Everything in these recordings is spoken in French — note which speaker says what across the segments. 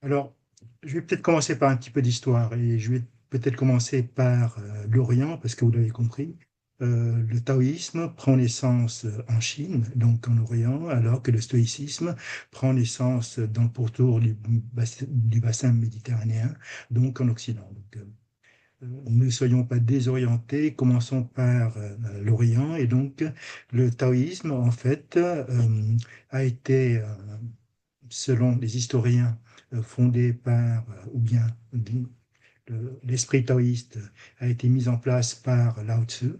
Speaker 1: Alors, je vais peut-être commencer par un petit peu d'histoire et je vais peut-être commencer par l'Orient, parce que vous l'avez compris. Le taoïsme prend naissance en Chine, donc en Orient, alors que le stoïcisme prend naissance dans le pourtour du bassin méditerranéen, donc en Occident. Ne soyons pas désorientés, commençons par l'Orient. Et donc, le taoïsme, en fait, a été selon les historiens, fondé par, ou bien l'esprit taoïste a été mis en place par Lao Tzu.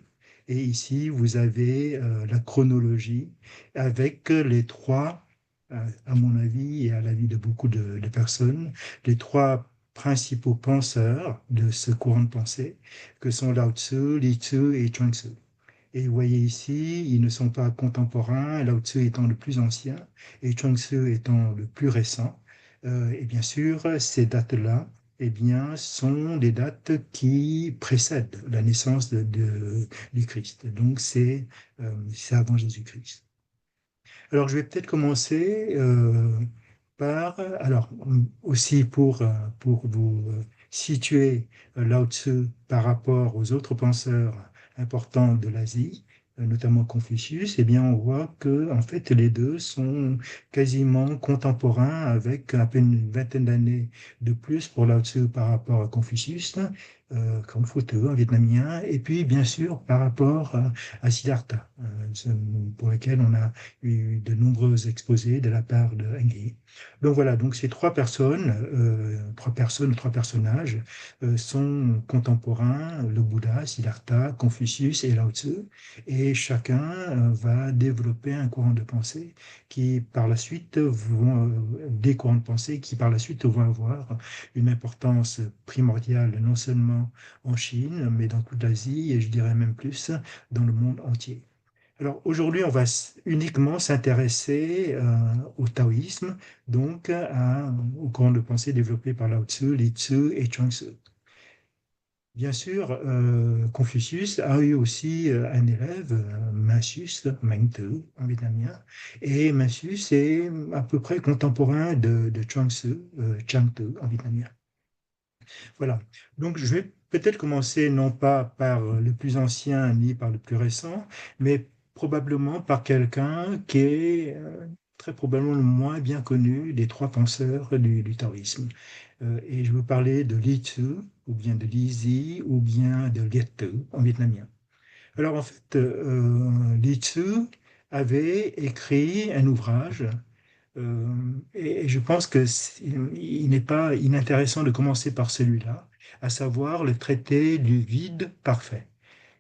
Speaker 1: Et ici, vous avez la chronologie avec les trois, à mon avis et à l'avis de beaucoup de personnes, les trois principaux penseurs de ce courant de pensée, que sont Lao Tzu, Li Tzu et Chuang Tzu. Et vous voyez ici, ils ne sont pas contemporains, Lao Tzu étant le plus ancien et Chuang Tzu étant le plus récent. Et bien sûr, ces dates-là, eh bien, sont des dates qui précèdent la naissance du Christ. Donc, c'est avant Jésus-Christ. Alors, je vais peut-être commencer par, alors, aussi pour vous situer Lao Tzu par rapport aux autres penseurs importants de l'Asie, notamment Confucius, eh bien, on voit que, en fait, les deux sont quasiment contemporains avec à peine une vingtaine d'années de plus pour Lao Tzu par rapport à Confucius, Confucius en vietnamien, et puis, bien sûr, par rapport à Siddhartha, pour lequel on a eu de nombreux exposés de la part de Engi. Donc voilà, donc ces trois personnages sont contemporains, le Bouddha, Siddhartha, Confucius et Lao Tzu, et chacun va développer un courant de pensée qui par la suite des courants de pensée qui par la suite vont avoir une importance primordiale non seulement en Chine, mais dans toute l'Asie et je dirais même plus dans le monde entier. Alors aujourd'hui, on va uniquement s'intéresser au taoïsme, donc au courant de pensée développé par Lao Tzu, Li Tzu et Chuang Tzu. Bien sûr, Confucius a eu aussi un élève, Mencius, Mengte en vietnamien, et Mencius est à peu près contemporain de Chuang Tzu, Chang Tzu en vietnamien. Voilà. Donc, je vais peut-être commencer non pas par le plus ancien ni par le plus récent, mais probablement par quelqu'un qui est très probablement le moins bien connu des trois penseurs du taoïsme. Et je veux parler de Li Tzu, ou bien de Li Zi, ou bien de Liet Tzu en vietnamien. Alors, en fait, Li Tzu avait écrit un ouvrage et je pense il n'est pas inintéressant de commencer par celui-là, à savoir le traité du vide parfait.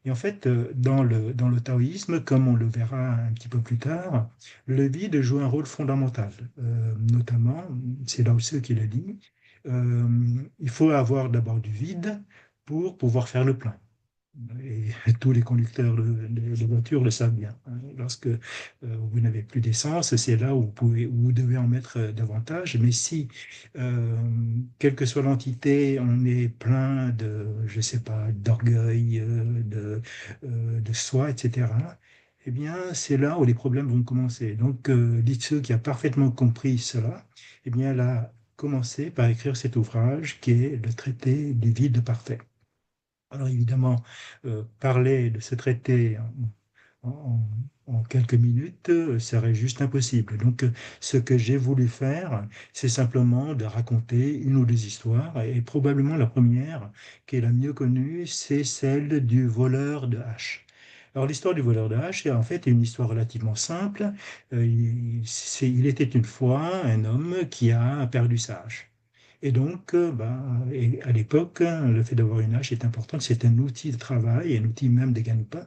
Speaker 1: Et en fait, dans le taoïsme, comme on le verra un petit peu plus tard, le vide joue un rôle fondamental. Notamment, c'est Lao Tzu qui l'a dit, euh, il faut avoir d'abord du vide pour pouvoir faire le plein. Et tous les conducteurs de voitures le savent bien. Lorsque vous n'avez plus d'essence, c'est là où vous devez en mettre davantage. Mais si, euh, quelle que soit l'entité, on est plein de, je sais pas, d'orgueil, de soi, etc., eh bien, c'est là où les problèmes vont commencer. Donc, Lietzsche, qui a parfaitement compris cela, eh bien, elle a commencé par écrire cet ouvrage qui est le traité du vide parfait. Alors évidemment, parler de ce traité en quelques minutes serait juste impossible. Donc ce que j'ai voulu faire, c'est simplement de raconter une ou deux histoires, et probablement la première, qui est la mieux connue, c'est celle du voleur de hache. Alors l'histoire du voleur de hache, est en fait une histoire relativement simple. Il était une fois un homme qui a perdu sa hache. Et donc, et à l'époque, le fait d'avoir une hache est important, c'est un outil de travail, un outil même de gagne-pain.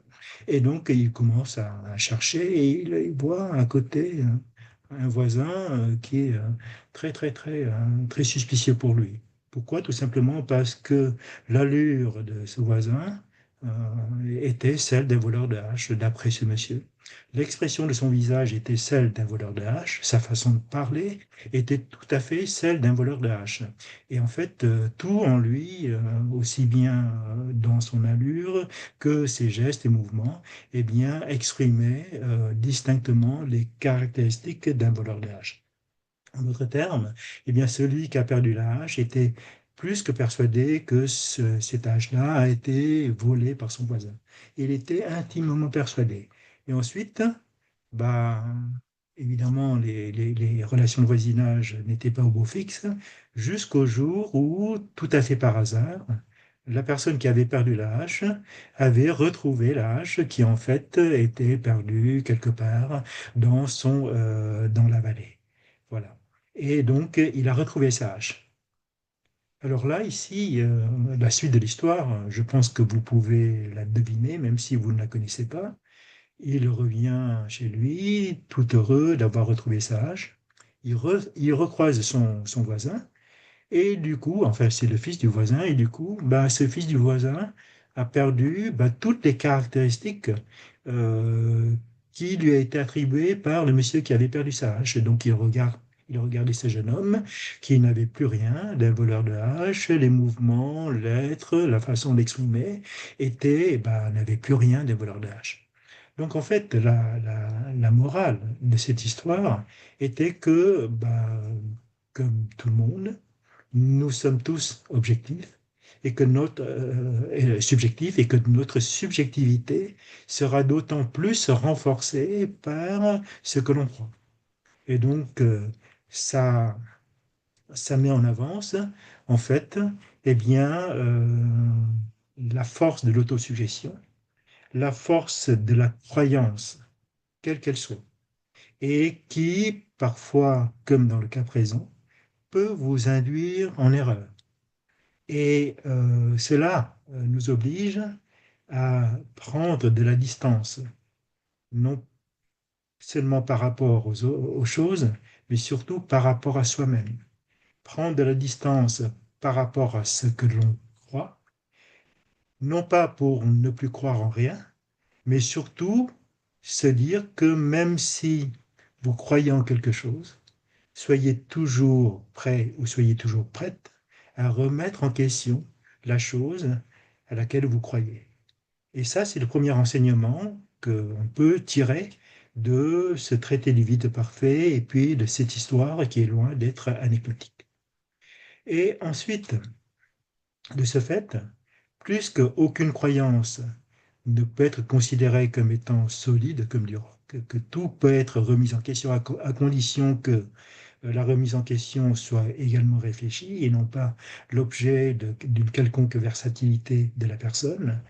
Speaker 1: Et donc, il commence à chercher et il voit à côté un voisin qui est très suspicieux pour lui. Pourquoi? Tout simplement parce que l'allure de ce voisin était celle d'un voleur de hache, d'après ce monsieur. L'expression de son visage était celle d'un voleur de hache, sa façon de parler était tout à fait celle d'un voleur de hache. Et en fait, tout en lui, aussi bien dans son allure que ses gestes et mouvements, eh bien, exprimait distinctement les caractéristiques d'un voleur de hache. En d'autres termes, eh bien, celui qui a perdu la hache était plus que persuadé que cette hache-là a été volée par son voisin. Il était intimement persuadé. Et ensuite, bah, évidemment, les relations de voisinage n'étaient pas au beau fixe, jusqu'au jour où, tout à fait par hasard, la personne qui avait perdu la hache avait retrouvé la hache qui, en fait, était perdue quelque part dans la vallée. Voilà. Et donc, il a retrouvé sa hache. Alors là, ici, la suite de l'histoire, je pense que vous pouvez la deviner, même si vous ne la connaissez pas. Il revient chez lui, tout heureux d'avoir retrouvé sa hache. Il recroise son voisin, et du coup, enfin, c'est le fils du voisin, et du coup, bah, ce fils du voisin a perdu bah, toutes les caractéristiques euh, qui lui a été attribuées par le monsieur qui avait perdu sa hache. Et donc, il regardait ce jeune homme qui n'avait plus rien d'un voleur de hache, les mouvements, l'être, la façon d'exprimer, bah, n'avait plus rien d'un voleur de hache. Donc, en fait, la morale de cette histoire était que, bah, comme tout le monde, nous sommes tous objectifs et que subjectif et que notre subjectivité sera d'autant plus renforcée par ce que l'on croit. Et donc, ça, ça met en avance, en fait, eh bien, la force de l'autosuggestion, la force de la croyance, quelle qu'elle soit, et qui, parfois, comme dans le cas présent, peut vous induire en erreur. Et cela nous oblige à prendre de la distance, non seulement par rapport aux choses, mais surtout par rapport à soi-même. Prendre de la distance par rapport à ce que l'on croit, non pas pour ne plus croire en rien, mais surtout se dire que même si vous croyez en quelque chose, soyez toujours prêt ou soyez toujours prête à remettre en question la chose à laquelle vous croyez. Et ça, c'est le premier enseignement qu'on peut tirer de ce traité du vide parfait et puis de cette histoire qui est loin d'être anecdotique. Et ensuite, de ce fait, plus qu'aucune croyance ne peut être considérée comme étant solide comme du roc, que tout peut être remis en question à condition que la remise en question soit également réfléchie et non pas l'objet d'une quelconque versatilité de la personne,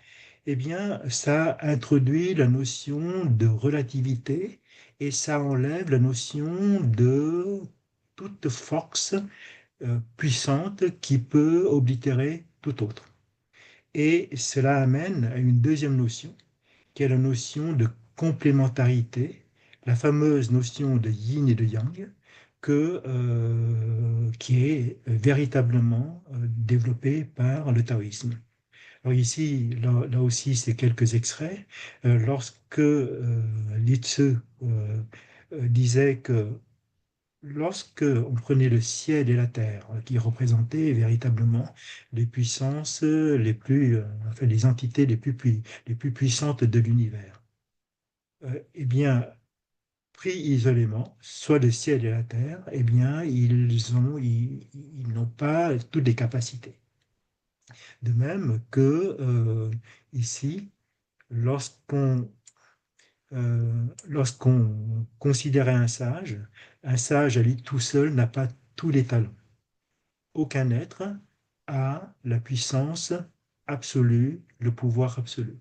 Speaker 1: eh bien, ça introduit la notion de relativité et ça enlève la notion de toute force puissante qui peut oblitérer tout autre. Et cela amène à une deuxième notion, qui est la notion de complémentarité, la fameuse notion de yin et de yang, qui est véritablement développée par le taoïsme. Alors ici, là aussi, c'est quelques extraits. Lorsque Li Tzu disait que lorsque on prenait le ciel et la terre, qui représentaient véritablement les puissances enfin, les entités les plus puissantes de l'univers, eh bien, pris isolément, soit le ciel et la terre, eh bien, ils n'ont pas toutes les capacités. De même que ici, lorsqu'on considérait un sage à lui tout seul n'a pas tous les talents. Aucun être a la puissance absolue, le pouvoir absolu.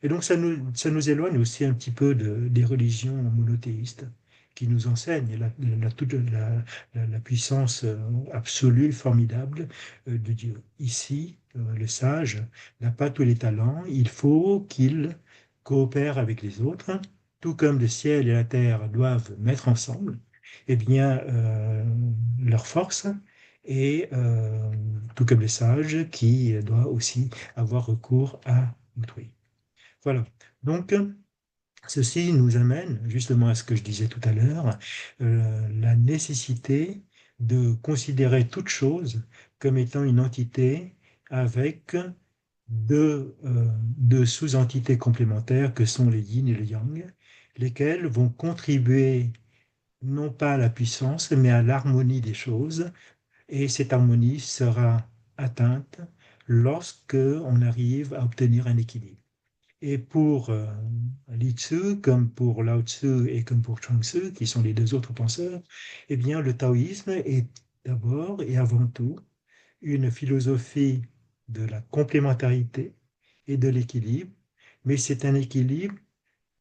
Speaker 1: Et donc ça nous éloigne aussi un petit peu des religions monothéistes qui nous enseignent la puissance absolue, formidable de Dieu. Ici, le sage n'a pas tous les talents, il faut qu'il coopère avec les autres, tout comme le ciel et la terre doivent mettre ensemble, eh bien, leur force, et tout comme le sage qui doit aussi avoir recours à autrui. Voilà. Donc, ceci nous amène justement à ce que je disais tout à l'heure, la nécessité de considérer toute chose comme étant une entité avec deux sous-entités complémentaires que sont les yin et le yang, lesquelles vont contribuer non pas à la puissance, mais à l'harmonie des choses. Et cette harmonie sera atteinte lorsque on arrive à obtenir un équilibre. Et pour Li Tzu, comme pour Lao Tzu et comme pour Chuang Tzu, qui sont les deux autres penseurs, eh bien, le taoïsme est d'abord et avant tout une philosophie de la complémentarité et de l'équilibre, mais c'est un équilibre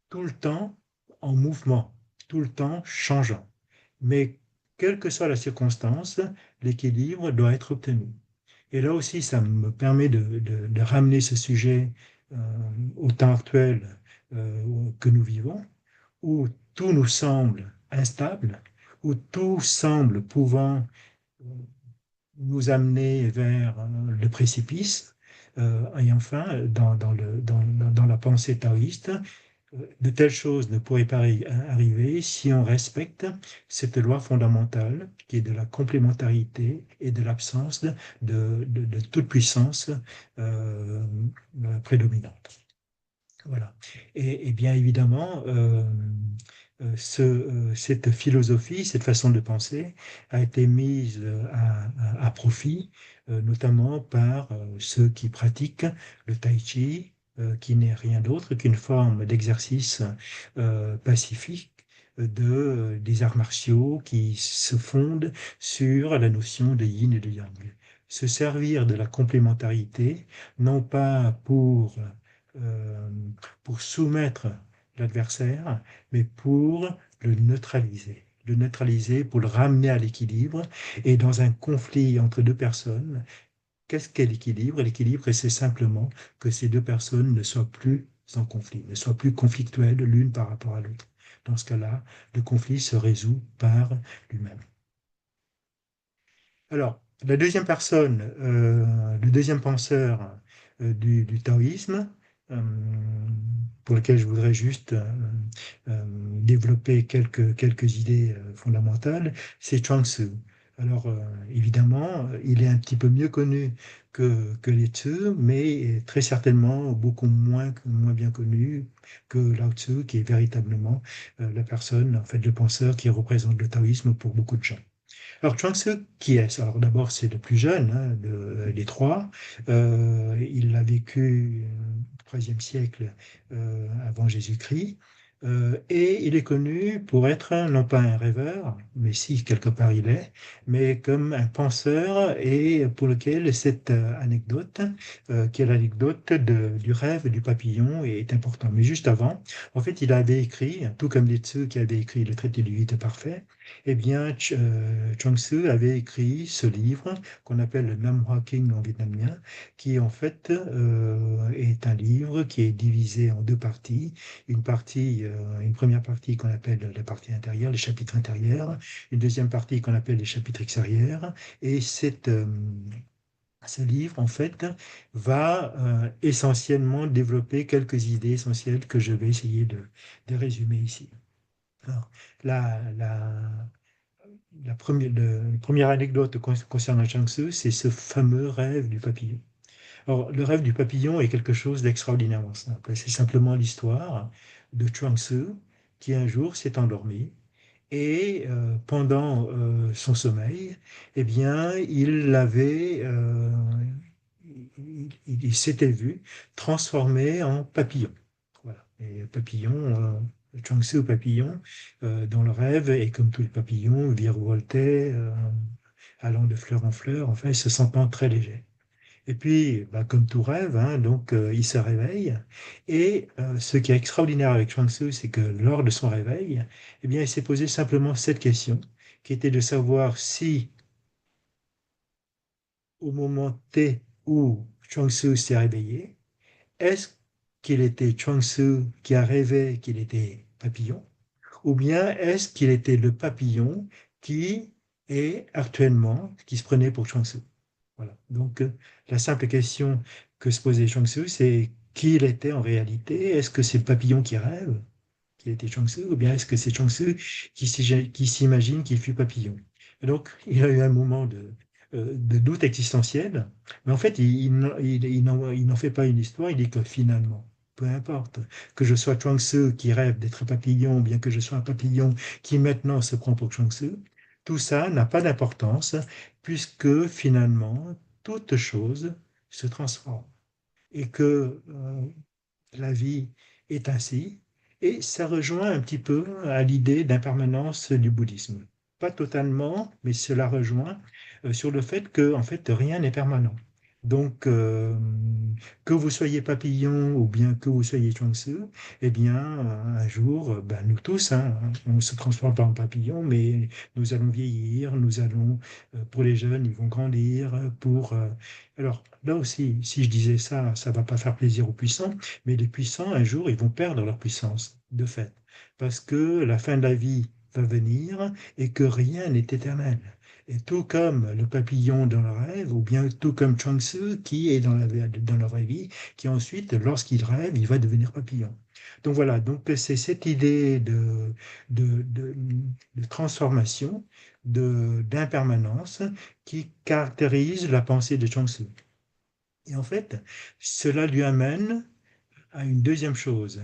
Speaker 1: tout le temps en mouvement, tout le temps changeant. Mais quelle que soit la circonstance, l'équilibre doit être obtenu. Et là aussi, ça me permet de ramener ce sujet euh, au temps actuel que nous vivons, où tout nous semble instable, où tout semble pouvant nous amener vers le précipice. Et enfin, dans la pensée taoïste, de telles choses ne pourraient pas arriver si on respecte cette loi fondamentale qui est de la complémentarité et de l'absence de toute puissance euh, prédominante. Voilà. Et bien évidemment, cette philosophie, cette façon de penser a été mise à profit, notamment par ceux qui pratiquent le tai chi, qui n'est rien d'autre qu'une forme d'exercice pacifique des arts martiaux qui se fondent sur la notion de yin et de yang. Se servir de la complémentarité, non pas euh, pour soumettre l'adversaire, mais pour le neutraliser. Le neutraliser pour le ramener à l'équilibre. Et dans un conflit entre deux personnes, qu'est-ce qu'est l'équilibre? L'équilibre, c'est simplement que ces deux personnes ne soient plus en conflit, ne soient plus conflictuelles l'une par rapport à l'autre. Dans ce cas-là, le conflit se résout par lui-même. Alors, la deuxième personne, le deuxième penseur du taoïsme, euh, pour lequel je voudrais juste développer quelques idées fondamentales, c'est Chuang Tzu. Alors, évidemment, il est un petit peu mieux connu que les Tzu, mais très certainement beaucoup moins bien connu que Lao Tzu, qui est véritablement la personne, en fait, le penseur qui représente le taoïsme pour beaucoup de gens. Alors, Chuang Tzu, qui est? Alors, d'abord, c'est le plus jeune des trois. Il a vécu au IIIe siècle avant Jésus-Christ. Et il est connu pour être non pas un rêveur, mais si quelque part il est, mais comme un penseur et pour lequel cette anecdote, qui est l'anecdote du rêve du papillon, est importante. Mais juste avant, en fait, il avait écrit, tout comme Lao Tzu qui avait écrit le traité du vide parfait, eh bien, Chuang Tzu avait écrit ce livre qu'on appelle le Nam Hoa Kinh en vietnamien, qui en fait est un livre qui est divisé en deux parties. Une première partie qu'on appelle la partie intérieure, les chapitres intérieurs, une deuxième partie qu'on appelle les chapitres extérieurs. Et ce livre, en fait, va essentiellement développer quelques idées essentielles que je vais essayer de résumer ici. Alors, la première anecdote concernant Chuang Tzu, c'est ce fameux rêve du papillon. Alors, le rêve du papillon est quelque chose d'extraordinairement simple. C'est simplement l'histoire de Chuang Tzu qui un jour s'est endormi et pendant son sommeil, eh bien, il s'était vu transformé en papillon. Voilà. Et papillon, Chuang Tzu papillon, dans le rêve, et comme tous les papillons, virevoltait, allant de fleur en fleur, enfin, se sentant très léger. Et puis, bah, comme tout rêve, hein, donc il se réveille. Et ce qui est extraordinaire avec Chuang Tzu, c'est que lors de son réveil, eh bien, il s'est posé simplement cette question, qui était de savoir si, au moment T où Chuang Tzu s'est réveillé, est-ce qu'il était Chuang Tzu qui a rêvé qu'il était papillon, ou bien est-ce qu'il était le papillon qui est actuellement, qui se prenait pour Chuang Tzu? Voilà. Donc, la simple question que se posait Chuang Tzu, c'est qui il était en réalité? Est-ce que c'est le papillon qui rêve qu'il était Chuang Tzu, ou bien est-ce que c'est Chuang Tzu qui s'imagine qu'il fut papillon? Et donc, il a eu un moment de doute existentiel, mais en fait, il n'en fait pas une histoire, il dit que finalement, peu importe. Que je sois Chuang Tzu qui rêve d'être papillon, ou bien que je sois un papillon qui maintenant se prend pour Chuang Tzu, tout ça n'a pas d'importance puisque finalement, toute chose se transforme et que la vie est ainsi. Et ça rejoint un petit peu à l'idée d'impermanence du bouddhisme. Pas totalement, mais cela rejoint sur le fait que en fait, rien n'est permanent. Donc, que vous soyez papillon ou bien que vous soyez Chuang Tzu, eh bien, un jour, ben, nous tous, hein, on ne se transforme pas en papillon, mais nous allons vieillir, nous allons, pour les jeunes, ils vont grandir, alors, là aussi, si je disais ça, ça va pas faire plaisir aux puissants, mais les puissants, un jour, ils vont perdre leur puissance, de fait, parce que la fin de la vie va venir et que rien n'est éternel. Et tout comme le papillon dans le rêve, ou bien tout comme Chuang Tzu qui est dans la vraie vie, qui ensuite, lorsqu'il rêve, il va devenir papillon. Donc voilà, donc c'est cette idée de, de, de transformation, d'impermanence qui caractérise la pensée de Chuang Tzu. Et en fait, cela lui amène à une deuxième chose.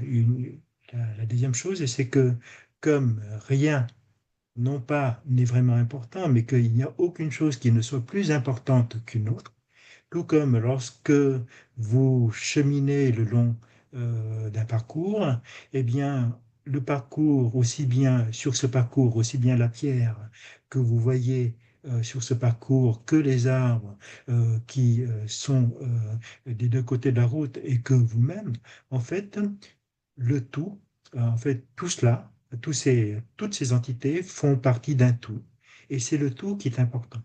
Speaker 1: La deuxième chose, c'est que comme rien, non pas n'est vraiment important, mais qu'il n'y a aucune chose qui ne soit plus importante qu'une autre, tout comme lorsque vous cheminez le long d'un parcours, eh bien, le parcours, aussi bien sur ce parcours, aussi bien la pierre que vous voyez sur ce parcours que les arbres qui sont des deux côtés de la route et que vous-même, en fait, le tout, en fait, tout cela, toutes ces entités font partie d'un tout. Et c'est le tout qui est important.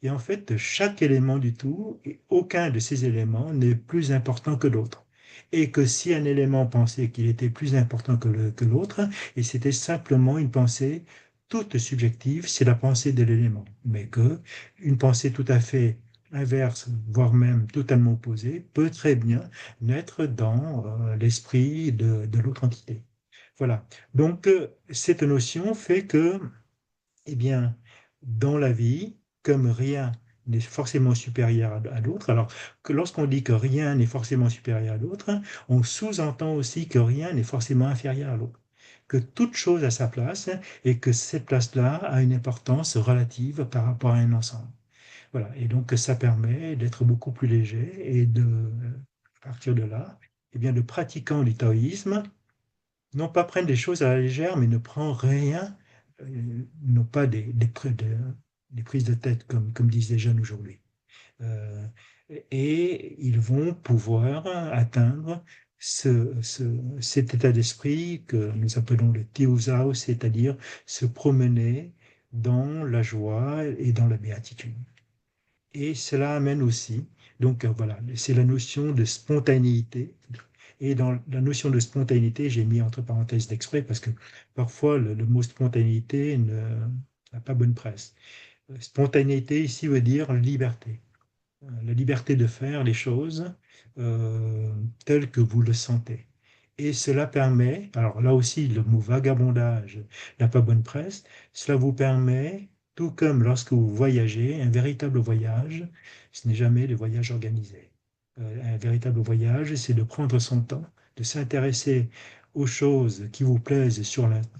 Speaker 1: Et en fait, chaque élément du tout, et aucun de ces éléments n'est plus important que l'autre. Et que si un élément pensait qu'il était plus important que l'autre, et c'était simplement une pensée toute subjective, c'est la pensée de l'élément. Mais que une pensée tout à fait inverse, voire même totalement opposée, peut très bien naître dans l'esprit de l'autre entité. Voilà. Donc, cette notion fait que eh bien, dans la vie, comme rien n'est forcément supérieur à l'autre, alors que lorsqu'on dit que rien n'est forcément supérieur à l'autre, on sous-entend aussi que rien n'est forcément inférieur à l'autre, que toute chose a sa place et que cette place-là a une importance relative par rapport à un ensemble. Voilà, et donc ça permet d'être beaucoup plus léger et à partir de là, eh bien, le pratiquant du taoïsme non pas prendre les choses à la légère, mais ne prend rien, non pas des prises de tête, comme disent les jeunes aujourd'hui. Euh, et ils vont pouvoir atteindre cet état d'esprit que nous appelons le Tiuzao, c'est-à-dire se promener dans la joie et dans la béatitude. Et cela amène aussi, donc voilà, c'est la notion de spontanéité. Et dans la notion de spontanéité, j'ai mis entre parenthèses d'exprès parce que parfois le mot spontanéité n'a pas bonne presse. Spontanéité ici veut dire liberté. La liberté de faire les choses euh, telles que vous le sentez. Et cela permet, alors là aussi le mot vagabondage n'a pas bonne presse, cela vous permet, tout comme lorsque vous voyagez, un véritable voyage, ce n'est jamais le voyage organisé. Un véritable voyage, c'est de prendre son temps, de s'intéresser aux choses qui vous plaisent sur l'instant,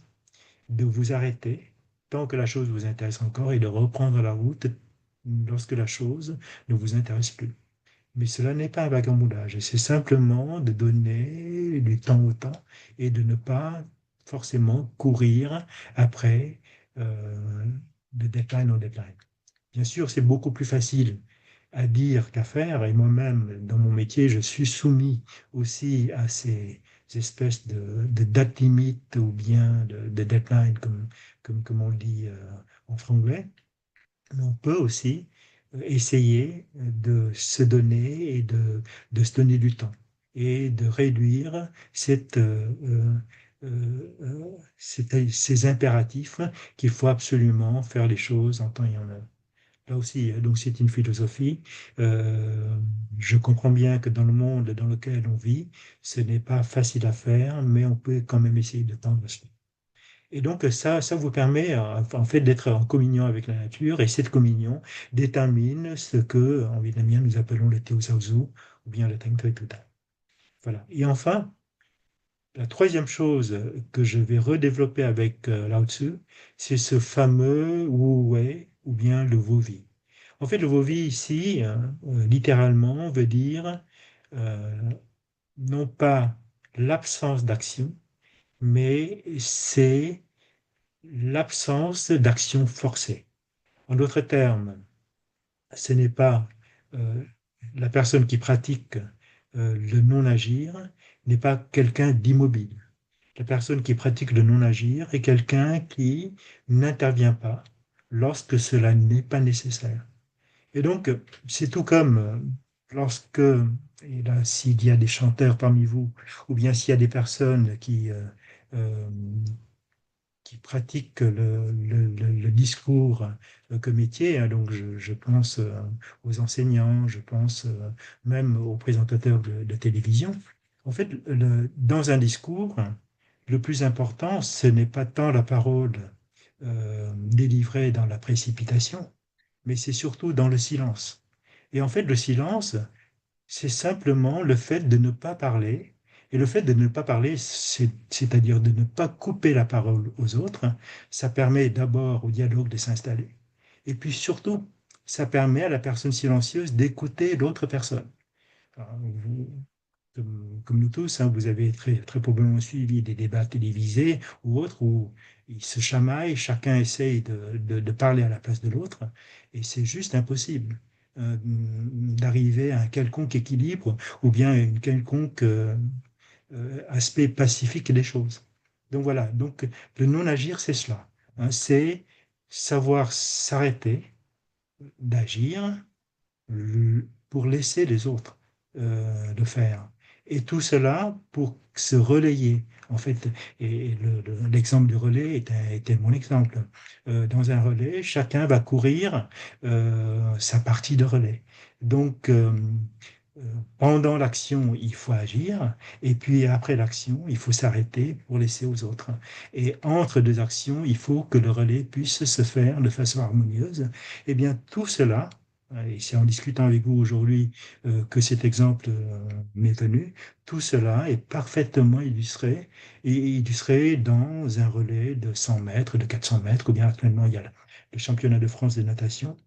Speaker 1: de vous arrêter tant que la chose vous intéresse encore et de reprendre la route lorsque la chose ne vous intéresse plus. Mais cela n'est pas un vagabondage, c'est simplement de donner du temps au temps et de ne pas forcément courir après de deadline en deadline. Bien sûr, c'est beaucoup plus facile à dire qu'à faire, et moi-même, dans mon métier, je suis soumis aussi à ces espèces de dates limites ou bien de deadline, comme on le dit en franglais. Mais on peut aussi essayer de se donner et de se donner du temps et de réduire ces impératifs qu'il faut absolument faire les choses en temps et en heure. Là aussi, donc c'est une philosophie. Euh, je comprends bien que dans le monde dans lequel on vit, ce n'est pas facile à faire, mais on peut quand même essayer de tendre vers ça. Et donc ça vous permet en fait d'être en communion avec la nature, et cette communion détermine ce que en vietnamien nous appelons le Teo Sao Zu ou bien le Teng Toi Tuta. Voilà. Et enfin, La troisième chose que je vais redévelopper avec Lao Tzu, c'est ce fameux Wu Wei ou bien le Wu-Wei. En fait, le Wu-Wei ici, littéralement, veut dire euh, non pas l'absence d'action, mais c'est l'absence d'action forcée. En d'autres termes, ce n'est pas euh, la personne qui pratique le non-agir n'est pas quelqu'un d'immobile. La personne qui pratique le non-agir est quelqu'un qui n'intervient pas lorsque cela n'est pas nécessaire. Et donc, c'est tout comme lorsque, et là, s'il y a des chanteurs parmi vous, ou bien s'il y a des personnes euh, qui pratiquent le discours comme métier, hein, donc je pense aux enseignants, je pense même aux présentateurs de télévision. En fait, dans un discours, le plus important, ce n'est pas tant la parole délivrée dans la précipitation, mais c'est surtout dans le silence. Et en fait, le silence, c'est simplement le fait de ne pas parler. Et le fait de ne pas parler, c'est-à-dire de ne pas couper la parole aux autres, ça permet d'abord au dialogue de s'installer. Et puis surtout, ça permet à la personne silencieuse d'écouter l'autre personne. Alors, comme nous tous, hein, vous avez très probablement suivi des débats télévisés ou autres où ils se chamaillent, chacun essaye de parler à la place de l'autre, et c'est juste impossible d'arriver à un quelconque équilibre ou bien à une quelconque aspect pacifique des choses. Donc voilà, donc le non-agir, c'est cela, hein, c'est savoir s'arrêter d'agir pour laisser les autres le faire. Et tout cela pour se relayer. En fait, et l'exemple du relais était mon exemple. Dans un relais, chacun va courir sa partie de relais. Donc, euh, pendant l'action, il faut agir, et puis après l'action, il faut s'arrêter pour laisser aux autres. Et entre deux actions, il faut que le relais puisse se faire de façon harmonieuse. Eh bien, tout cela, et c'est en discutant avec vous aujourd'hui que cet exemple m'est venu. Tout cela est parfaitement illustré et illustré dans un relais de 100 mètres, de 400 mètres, ou bien actuellement il y a le championnat de France de natation,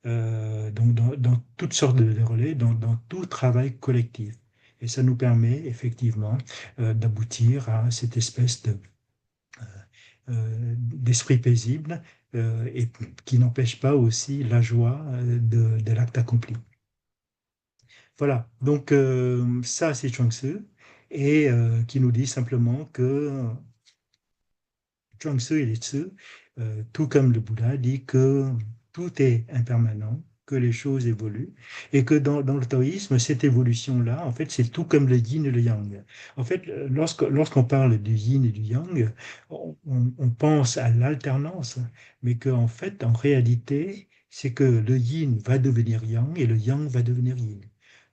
Speaker 1: donc dans toutes sortes de relais, dans tout travail collectif. Et ça nous permet effectivement d'aboutir à cette espèce d'esprit paisible et qui n'empêche pas aussi la joie de l'acte accompli. Voilà, donc ça c'est Chuang Tzu, et qui nous dit simplement que Chuang Tzu et les Tzu, tout comme le Bouddha, dit que tout est impermanent, que les choses évoluent, et que dans le taoïsme, cette évolution-là, en fait, c'est tout comme le yin et le yang. En fait, lorsqu'on parle du yin et du yang, on pense à l'alternance, mais qu'en fait, en réalité, c'est que le yin va devenir yang et le yang va devenir yin.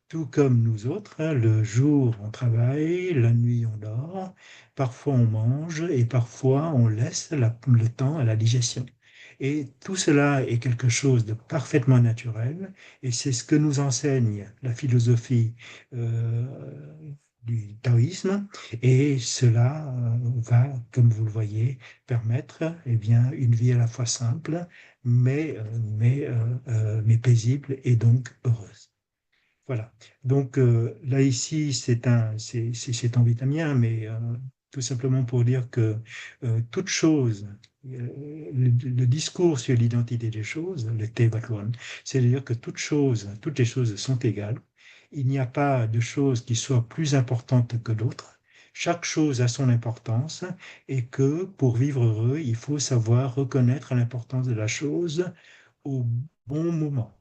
Speaker 1: Tout comme nous autres, hein, le jour on travaille, la nuit on dort, parfois on mange et parfois on laisse le temps à la digestion. Et tout cela est quelque chose de parfaitement naturel et c'est ce que nous enseigne la philosophie euh, du taoïsme, et cela va, comme vous le voyez, permettre eh bien, une vie à la fois simple mais paisible et donc heureuse. Voilà. Donc là, ici, c'est en vietnamien, mais tout simplement pour dire que toute chose, le discours sur l'identité des choses, le Te Bat Luan, c'est-à-dire que toutes les choses sont égales. Il n'y a pas de chose qui soit plus importante que d'autres. Chaque chose a son importance et que pour vivre heureux, il faut savoir reconnaître l'importance de la chose au bon moment.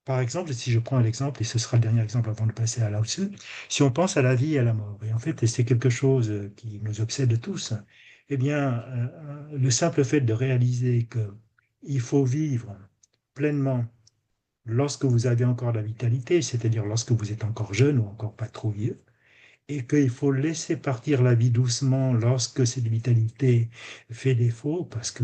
Speaker 1: Par exemple, si je prends un exemple, et ce sera le dernier exemple avant de passer à Lao Tzu, si on pense à la vie et à la mort, et en fait, c'est quelque chose qui nous obsède tous, eh bien, le simple fait de réaliser que il faut vivre pleinement lorsque vous avez encore la vitalité, c'est-à-dire lorsque vous êtes encore jeune ou encore pas trop vieux, et qu'il faut laisser partir la vie doucement lorsque cette vitalité fait défaut, parce que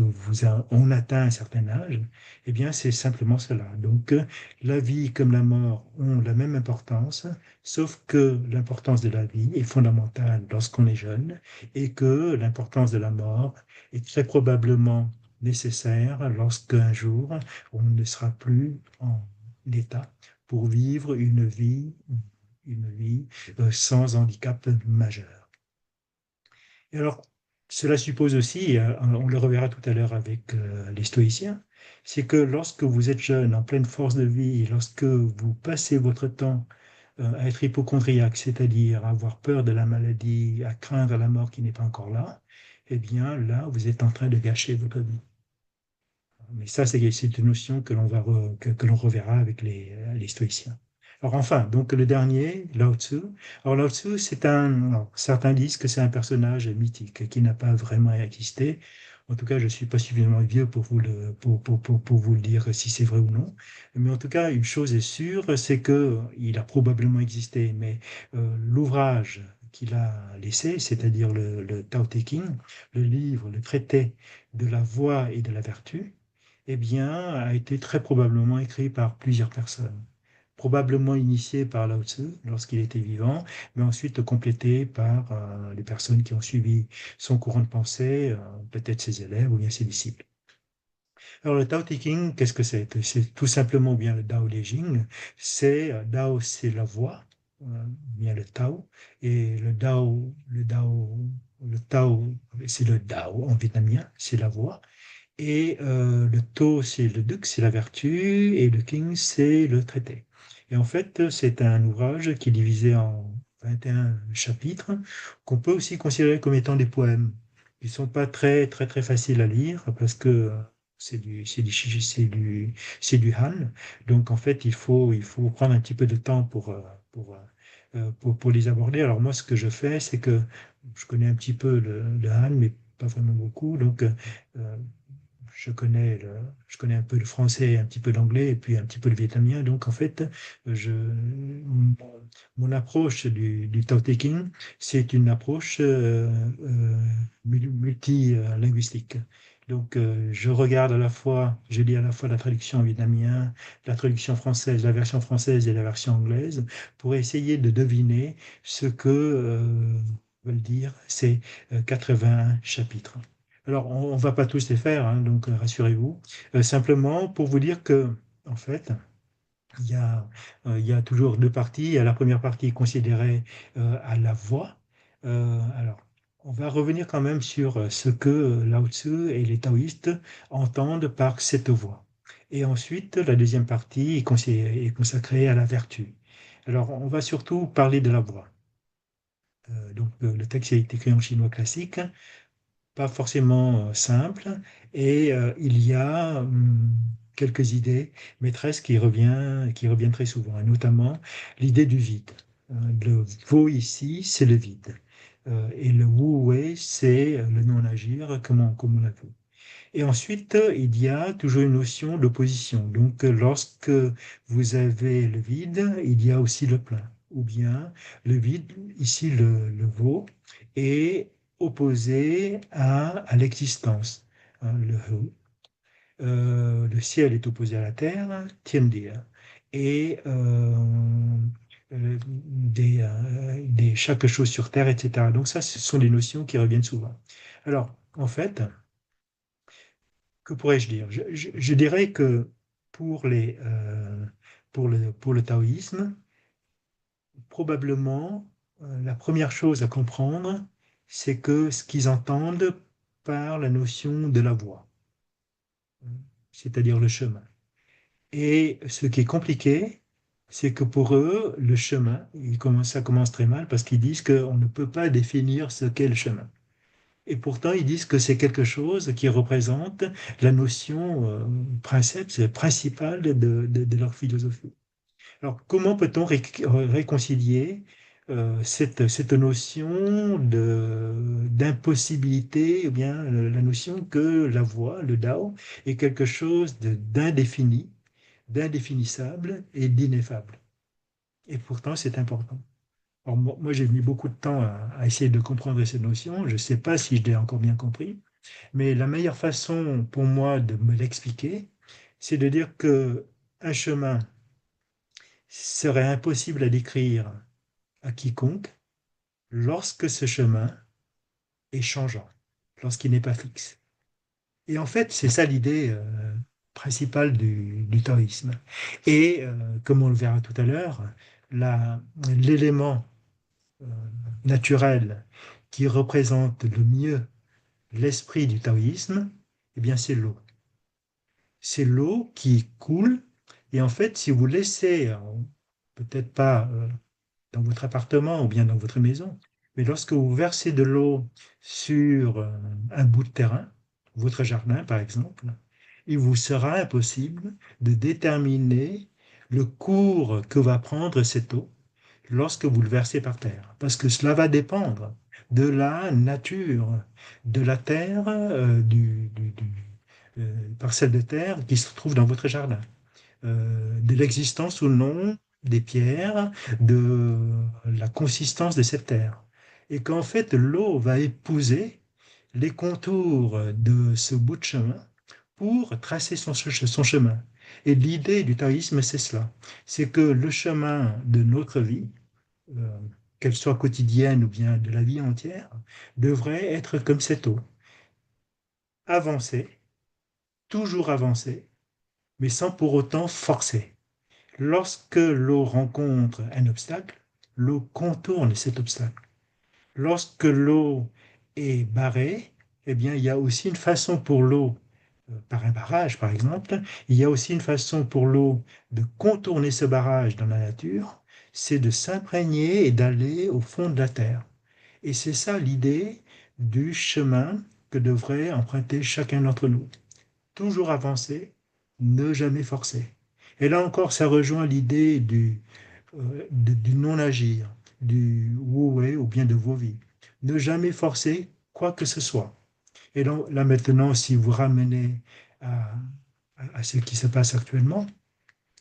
Speaker 1: on atteint un certain âge, eh bien, c'est simplement cela. Donc, la vie comme la mort ont la même importance, sauf que l'importance de la vie est fondamentale lorsqu'on est jeune et que l'importance de la mort est très probablement nécessaire lorsqu'un jour on ne sera plus en état pour vivre une vie sans handicap majeur. Et alors, cela suppose aussi, on le reverra tout à l'heure avec les stoïciens, c'est que lorsque vous êtes jeune, en pleine force de vie, lorsque vous passez votre temps à être hypochondriaque, c'est-à-dire à avoir peur de la maladie, à craindre la mort qui n'est pas encore là, eh bien là, vous êtes en train de gâcher votre vie. Mais ça, c'est une notion que l'on reverra avec les stoïciens. Alors enfin, donc le dernier, Lao Tzu. Alors Lao Tzu, alors, certains disent que c'est un personnage mythique qui n'a pas vraiment existé. En tout cas, je ne suis pas suffisamment vieux pour vous le dire si c'est vrai ou non. Mais en tout cas, une chose est sûre, c'est qu'il a probablement existé. Mais l'ouvrage qu'il a laissé, c'est-à-dire le Tao Te Ching, le livre, le traité de la voie et de la vertu, eh bien, a été très probablement écrit par plusieurs personnes. Probablement initié par Lao Tzu lorsqu'il était vivant, mais ensuite complété par les personnes qui ont suivi son courant de pensée, peut-être ses élèves ou bien ses disciples. Alors le Tao Te Ching, qu'est-ce que c'est? C'est tout simplement bien le Dao De Jing. Dao, c'est la voie, bien le Tao, et le Tao, c'est le Dao en vietnamien, c'est la voie. Et le To, c'est le duc, c'est la vertu, et le king, c'est le traité. Et en fait, c'est un ouvrage qui est divisé en 21 chapitres, qu'on peut aussi considérer comme étant des poèmes. Ils ne sont pas très, très, très faciles à lire parce que c'est du Han. Donc, en fait, il faut prendre un petit peu de temps pour les aborder. Alors, moi, ce que je fais, c'est que je connais un petit peu le Han, mais pas vraiment beaucoup. Donc, je connais je connais un peu le français, un petit peu l'anglais et puis un petit peu le vietnamien. Donc, en fait, mon approche du Tao Te Ching, c'est une approche multilinguistique. Donc, je lis à la fois la traduction en vietnamien, la traduction française, la version française et la version anglaise, pour essayer de deviner ce que veulent dire ces 81 chapitres. Alors, on ne va pas tous les faire, hein, donc rassurez-vous. Simplement pour vous dire que, en fait, il y a toujours deux parties. Il y a la première partie considérée à la voix. Alors, on va revenir quand même sur ce que Lao Tzu et les taoïstes entendent par cette voix. Et ensuite, la deuxième partie est consacrée à la vertu. Alors, on va surtout parler de la voix. Donc, le texte est écrit en chinois classique, pas forcément simple, et il y a quelques idées maîtresses qui reviennent très souvent, et notamment l'idée du vide. Le vo ici, c'est le vide. Et le wu wei, c'est le non-agir, comme on l'a vu. Et ensuite, il y a toujours une notion d'opposition. Donc, lorsque vous avez le vide, il y a aussi le plein. Ou bien le vide, ici le veau, est opposé à l'existence. Hein, le ciel est opposé à la terre, Tiandia. Et chaque chose sur terre, etc. Donc ça, ce sont des notions qui reviennent souvent. Alors, en fait, que pourrais-je dire? Je dirais que pour pour le taoïsme, probablement, la première chose à comprendre, c'est que ce qu'ils entendent par la notion de la voie, c'est-à-dire le chemin. Et ce qui est compliqué, c'est que pour eux, le chemin, ça commence très mal parce qu'ils disent qu'on ne peut pas définir ce qu'est le chemin. Et pourtant, ils disent que c'est quelque chose qui représente la notion principale de leur philosophie. Alors, comment peut-on réconcilier cette notion d'impossibilité, ou bien la notion que la voie, le Dao, est quelque chose d'indéfini, d'indéfinissable et d'ineffable. Et pourtant, c'est important. Alors, moi, j'ai mis beaucoup de temps à essayer de comprendre ces notions. Je ne sais pas si je l'ai encore bien compris, mais la meilleure façon pour moi de me l'expliquer, c'est de dire que un chemin serait impossible à décrire à quiconque lorsque ce chemin est changeant, lorsqu'il n'est pas fixe. Et en fait, c'est ça l'idée principale du taoïsme. Et comme on le verra tout à l'heure, l'élément euh, naturel qui représente le mieux l'esprit du taoïsme, eh bien c'est l'eau. C'est l'eau qui coule. Et en fait, si vous laissez, peut-être pas dans votre appartement ou bien dans votre maison, mais lorsque vous versez de l'eau sur un bout de terrain, votre jardin par exemple, il vous sera impossible de déterminer le cours que va prendre cette eau lorsque vous le versez par terre, parce que cela va dépendre de la nature de la terre, parcelle de terre qui se trouve dans votre jardin, de l'existence ou non des pierres, de la consistance de cette terre. Et qu'en fait, l'eau va épouser les contours de ce bout de chemin pour tracer son chemin. Et l'idée du taoïsme, c'est cela. C'est que le chemin de notre vie, euh, qu'elle soit quotidienne ou bien de la vie entière, devrait être comme cette eau. Avancer, toujours avancer, mais sans pour autant forcer. Lorsque l'eau rencontre un obstacle, l'eau contourne cet obstacle. Lorsque l'eau est barrée, eh bien, il y a aussi une façon pour l'eau, par un barrage par exemple, il y a aussi une façon pour l'eau de contourner ce barrage dans la nature, c'est de s'imprégner et d'aller au fond de la terre. Et c'est ça l'idée du chemin que devrait emprunter chacun d'entre nous. Toujours avancer, ne jamais forcer. Et là encore, ça rejoint l'idée du non-agir, du wu-wei ou bien de Wu-Wei. Ne jamais forcer quoi que ce soit. Et là maintenant, si vous ramenez à, à ce qui se passe actuellement,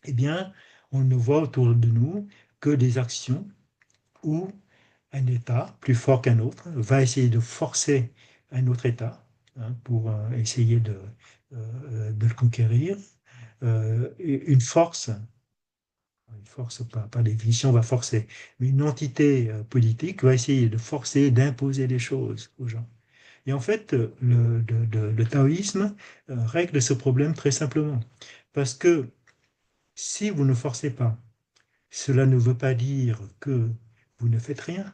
Speaker 1: eh bien, on ne voit autour de nous que des actions où un État, plus fort qu'un autre, va essayer de forcer un autre État pour essayer de le conquérir. Une force par définition va forcer, mais une entité politique va essayer de forcer, d'imposer des choses aux gens. Et en fait, le taoïsme règle ce problème très simplement. Parce que si vous ne forcez pas, cela ne veut pas dire que vous ne faites rien,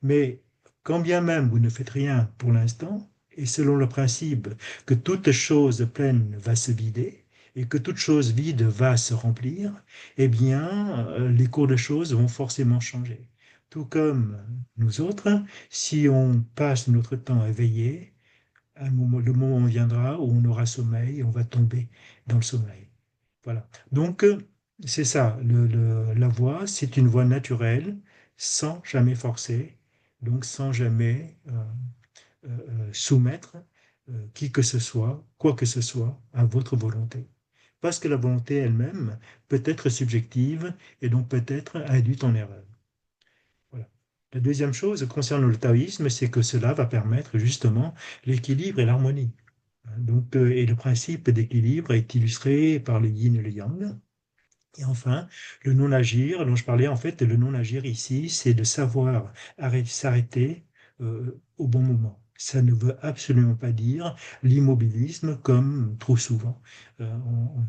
Speaker 1: mais quand bien même vous ne faites rien pour l'instant, et selon le principe que toute chose pleine va se vider et que toute chose vide va se remplir, eh bien, les cours de choses vont forcément changer. Tout comme nous autres, si on passe notre temps éveillé, le moment viendra où on aura sommeil et on va tomber dans le sommeil. Voilà. Donc, c'est ça, la voix, c'est une voix naturelle, sans jamais forcer, donc sans jamais soumettre qui que ce soit, quoi que ce soit, à votre volonté. Parce que la volonté elle-même peut être subjective et donc peut être induite en erreur. Voilà. La deuxième chose concernant le taoïsme, c'est que cela va permettre justement l'équilibre et l'harmonie. Donc, et le principe d'équilibre est illustré par le yin et le yang. Et enfin, le non-agir, dont je parlais, en fait, le non-agir ici, c'est de savoir s'arrêter au bon moment. Ça ne veut absolument pas dire l'immobilisme comme trop souvent on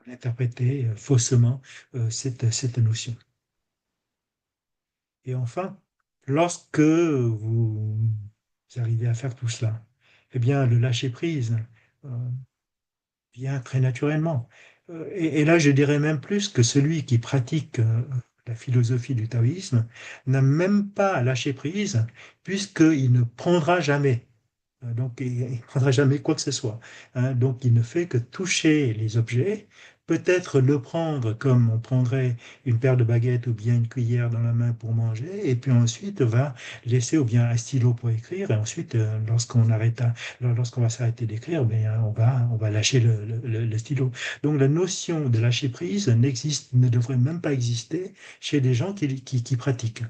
Speaker 1: a interprété faussement cette notion. Et enfin, lorsque vous arrivez à faire tout cela, eh bien, le lâcher-prise vient très naturellement. Et là, je dirais même plus que celui qui pratique la philosophie du taoïsme n'a même pas à lâcher prise, puisqu'il ne prendra jamais. Donc, il ne prendra jamais quoi que ce soit. Donc, il ne fait que toucher les objets, peut-être le prendre comme on prendrait une paire de baguettes ou bien une cuillère dans la main pour manger, et puis ensuite va laisser ou bien un stylo pour écrire, et ensuite, lorsqu'on va s'arrêter d'écrire, ben, on va lâcher le stylo. Donc, la notion de lâcher prise ne devrait même pas exister chez des gens qui pratiquent.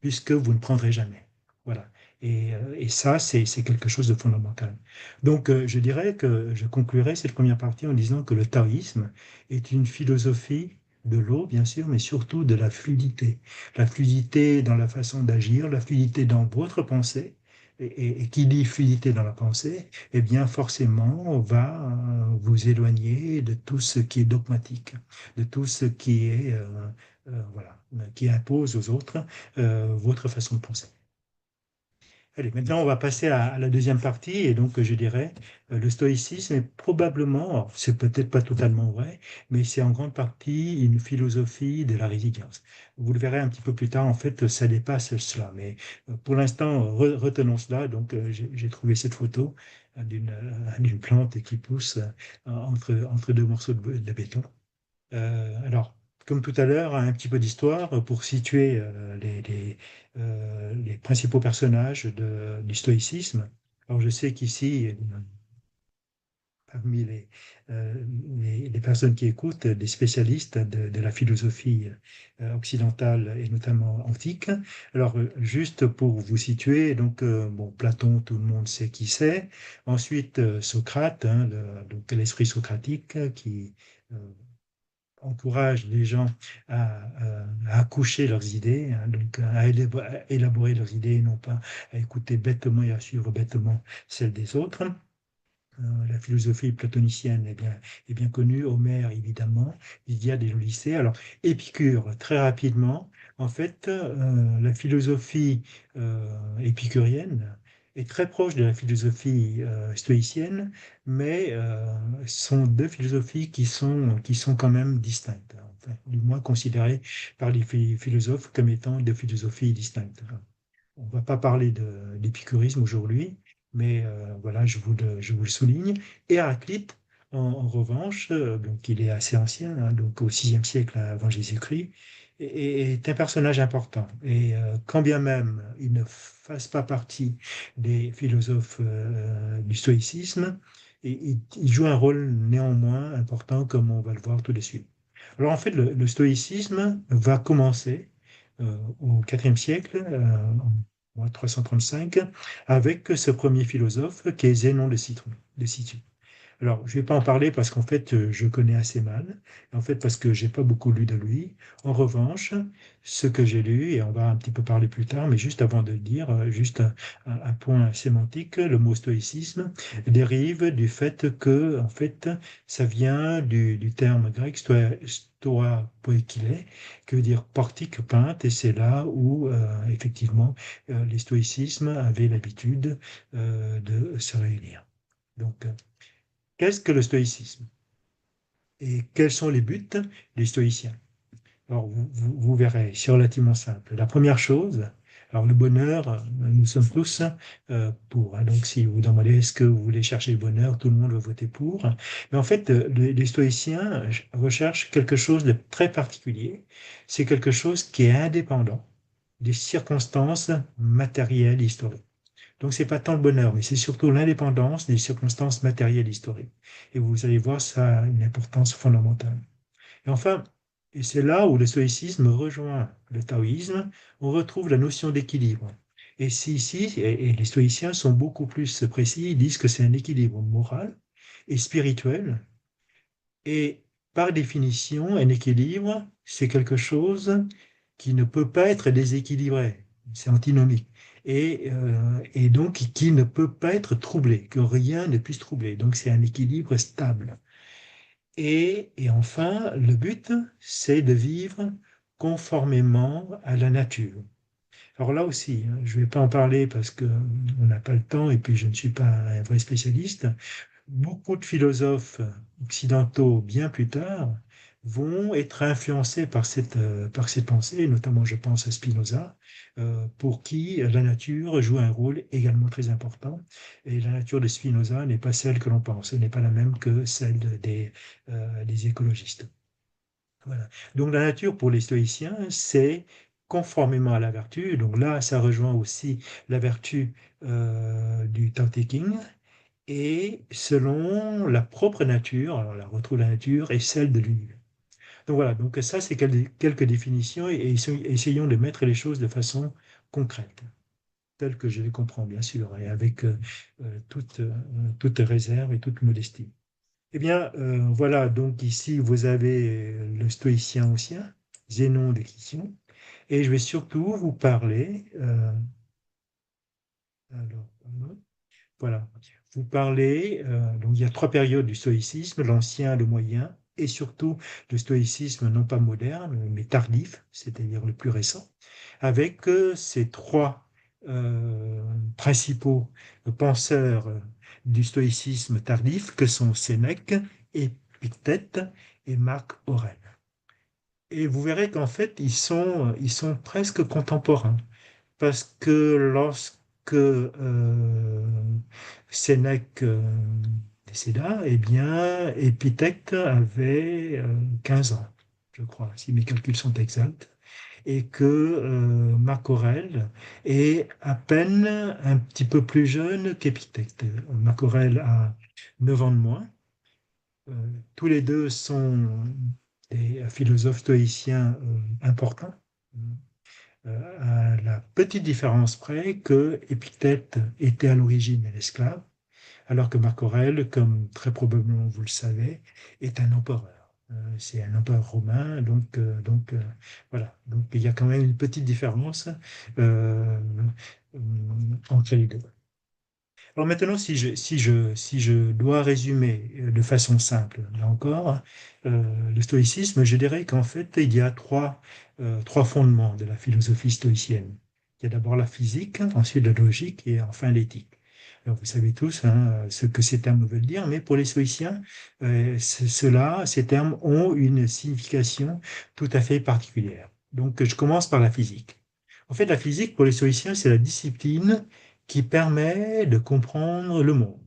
Speaker 1: puisque vous ne prendrez jamais. Voilà. Et ça, c'est quelque chose de fondamental. Donc, je dirais que je conclurai cette première partie en disant que le taoïsme est une philosophie de l'eau, bien sûr, mais surtout de la fluidité. La fluidité dans la façon d'agir, la fluidité dans votre pensée. Et qui dit fluidité dans la pensée, eh bien, forcément, on va vous éloigner de tout ce qui est dogmatique, de tout ce qui est, voilà, qui impose aux autres votre façon de penser. Allez, maintenant on va passer à la deuxième partie, et donc je dirais, le stoïcisme est probablement, alors, c'est peut-être pas totalement vrai, mais c'est en grande partie une philosophie de la résilience. Vous le verrez un petit peu plus tard, en fait, ça dépasse cela, mais pour l'instant, retenons cela. Donc j'ai trouvé cette photo d'une plante qui pousse entre deux morceaux de béton. Alors, comme tout à l'heure, un petit peu d'histoire pour situer les principaux personnages du stoïcisme. Alors, je sais qu'ici, parmi les personnes qui écoutent, des spécialistes de la philosophie occidentale et notamment antique. Alors, juste pour vous situer, donc, bon, Platon, tout le monde sait qui c'est. Ensuite, Socrate, hein, donc l'esprit socratique qui encourage les gens à accoucher leurs idées, hein, donc à élaborer leurs idées et non pas à écouter bêtement et à suivre bêtement celles des autres. La philosophie platonicienne est bien connue, Homère évidemment, Lysiade et Lycée. Alors, Épicure, très rapidement, en fait, la philosophie épicurienne est très proche de la philosophie stoïcienne, mais sont deux philosophies qui sont quand même distinctes, enfin, du moins considérées par les philosophes comme étant deux philosophies distinctes. On ne va pas parler d'épicurisme aujourd'hui, mais voilà, je vous le souligne. Héraclite, en revanche, donc il est assez ancien, hein, donc au VIe siècle avant Jésus-Christ, est un personnage important. Et quand bien même il ne fasse pas partie des philosophes du stoïcisme, il joue un rôle néanmoins important, comme on va le voir tout de suite. Alors en fait, le stoïcisme va commencer au IVe siècle, en 335, avec ce premier philosophe qui est Zénon de Citron. Alors, je ne vais pas en parler parce qu'en fait, je connais assez mal, en fait, parce que j'ai pas beaucoup lu de lui. En revanche, ce que j'ai lu, et on va un petit peu parler plus tard, mais juste avant de le dire, juste un point sémantique, le mot stoïcisme dérive du fait que, en fait, ça vient du terme grec stoa poikile, qui veut dire portique peinte, et c'est là où, effectivement, les stoïcismes avaient l'habitude de se réunir. Donc, qu'est-ce que le stoïcisme? Et quels sont les buts des stoïciens? Alors, vous verrez, c'est relativement simple. La première chose, alors le bonheur, nous sommes tous pour, hein. Donc, si vous demandez est-ce que vous voulez chercher le bonheur, tout le monde va voter pour. Mais en fait, les stoïciens recherchent quelque chose de très particulier. C'est quelque chose qui est indépendant des circonstances matérielles historiques. Donc, c'est pas tant le bonheur, mais c'est surtout l'indépendance des circonstances matérielles historiques. Et vous allez voir, ça a une importance fondamentale. Et enfin, et c'est là où le stoïcisme rejoint le taoïsme, on retrouve la notion d'équilibre. Et si ici, et les stoïciens sont beaucoup plus précis, ils disent que c'est un équilibre moral et spirituel. Et par définition, un équilibre, c'est quelque chose qui ne peut pas être déséquilibré. C'est antinomique. Et donc qui ne peut pas être troublé, que rien ne puisse troubler. Donc c'est un équilibre stable. Et enfin, le but, c'est de vivre conformément à la nature. Alors là aussi, hein, je ne vais pas en parler parce qu'on n'a pas le temps et puis je ne suis pas un vrai spécialiste. Beaucoup de philosophes occidentaux, bien plus tard, vont être influencés par cette pensée, notamment je pense à Spinoza, pour qui la nature joue un rôle également très important. Et la nature de Spinoza n'est pas celle que l'on pense, elle n'est pas la même que celle des écologistes. Voilà. Donc la nature pour les stoïciens, c'est conformément à la vertu. Donc là, ça rejoint aussi la vertu du Tao Te Ching, et selon la propre nature, alors la retrouve la nature et celle de l'univers. Donc voilà, donc ça c'est quelques définitions et essayons de mettre les choses de façon concrète, telle que je les comprends bien sûr, et avec toute réserve et toute modestie. Eh bien, voilà, donc ici vous avez le stoïcien ancien, Zénon de Cicéron, et je vais surtout vous parler, alors, voilà. Vous parlez, donc il y a trois périodes du stoïcisme, l'ancien, le moyen, et surtout le stoïcisme non pas moderne, mais tardif, c'est-à-dire le plus récent, avec ces trois principaux penseurs du stoïcisme tardif, que sont Sénèque, Épictète et Marc Aurèle. Et vous verrez qu'en fait, ils sont presque contemporains. Parce que lorsque Sénèque décéda, eh bien, Épithète avait 15 ans, je crois, si mes calculs sont exacts, et que Marc Aurèle est à peine un petit peu plus jeune qu'Épithète. Marc Aurèle a 9 ans de moins. Euh, Tous les deux sont des philosophes stoïciens importants, à la petite différence près que Épictète était à l'origine un esclave, alors que Marc Aurèle, comme très probablement vous le savez, est un empereur. C'est un empereur romain, voilà. Donc il y a quand même une petite différence euh, euh, entre les deux. Alors maintenant, si je dois résumer de façon simple, là encore, le stoïcisme, je dirais qu'en fait, il y a trois fondements de la philosophie stoïcienne. Il y a d'abord la physique, ensuite la logique et enfin l'éthique. Alors, vous savez tous hein, ce que ces termes veulent dire, mais pour les stoïciens, ces termes ont une signification tout à fait particulière. Donc, je commence par la physique. En fait, la physique, pour les stoïciens, c'est la discipline qui permet de comprendre le monde.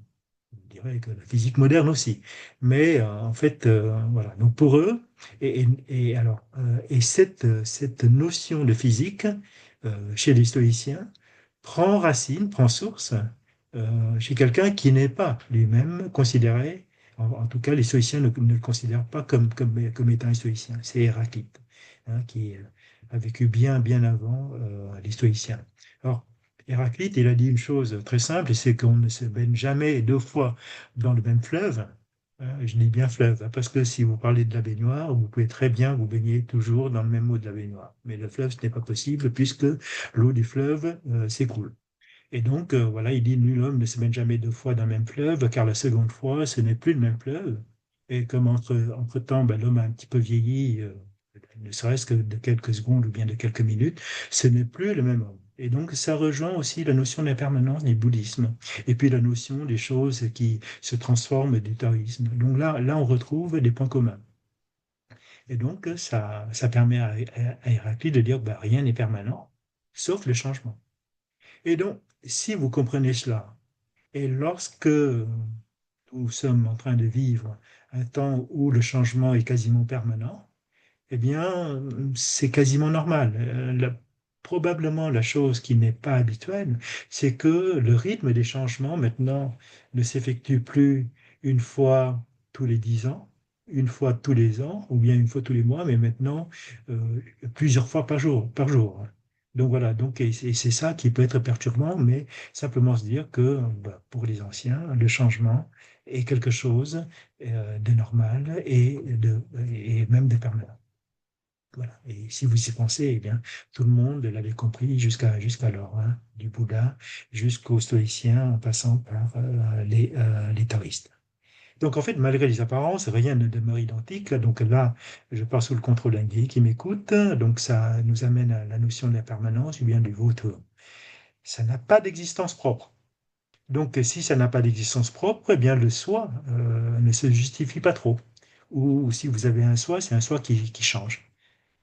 Speaker 1: Je dirais que la physique moderne aussi. Mais en fait, voilà. Donc pour eux, cette notion de physique chez les stoïciens prend racine, prend source chez quelqu'un qui n'est pas lui-même considéré, en tout cas les stoïciens ne le considèrent pas comme étant un stoïcien. C'est Héraclite, hein, qui a vécu bien avant les stoïciens. Alors, Héraclite, il a dit une chose très simple, c'est qu'on ne se baigne jamais deux fois dans le même fleuve. Je dis bien fleuve, hein, parce que si vous parlez de la baignoire, vous pouvez très bien vous baigner toujours dans le même eau de la baignoire. Mais le fleuve, ce n'est pas possible puisque l'eau du fleuve s'écoule. Et donc, voilà, il dit, nul homme ne se baigne jamais deux fois dans le même fleuve, car la seconde fois, ce n'est plus le même fleuve. Et comme entre-temps, ben, l'homme a un petit peu vieilli, ne serait-ce que de quelques secondes ou bien de quelques minutes, ce n'est plus le même homme. Et donc, ça rejoint aussi la notion d'impermanence du bouddhisme, et puis la notion des choses qui se transforment du taoïsme. Donc là, on retrouve des points communs. Et donc, ça permet à Héraclite de dire, bah, rien n'est permanent, sauf le changement. Et donc, si vous comprenez cela, et lorsque nous sommes en train de vivre un temps où le changement est quasiment permanent, eh bien, c'est quasiment normal. Probablement, la chose qui n'est pas habituelle, c'est que le rythme des changements maintenant ne s'effectue plus une fois tous les 10 ans, une fois tous les ans, ou bien une fois tous les mois, mais maintenant plusieurs fois par jour. Donc voilà, donc, et c'est ça qui peut être perturbant, mais simplement se dire que bah, pour les anciens, le changement est quelque chose de normal et même de permanent. Voilà. Et si vous y pensez, eh bien, tout le monde l'avait compris jusqu'alors, hein, du Bouddha jusqu'aux stoïciens, en passant par les taoïstes. Donc en fait, malgré les apparences, rien ne demeure identique. Donc là, je pars sous le contrôle d'un guide qui m'écoute. Donc ça nous amène à la notion de la permanence ou bien du vautour. Ça n'a pas d'existence propre. Donc si ça n'a pas d'existence propre, eh bien le soi ne se justifie pas trop. Ou si vous avez un soi, c'est un soi qui change.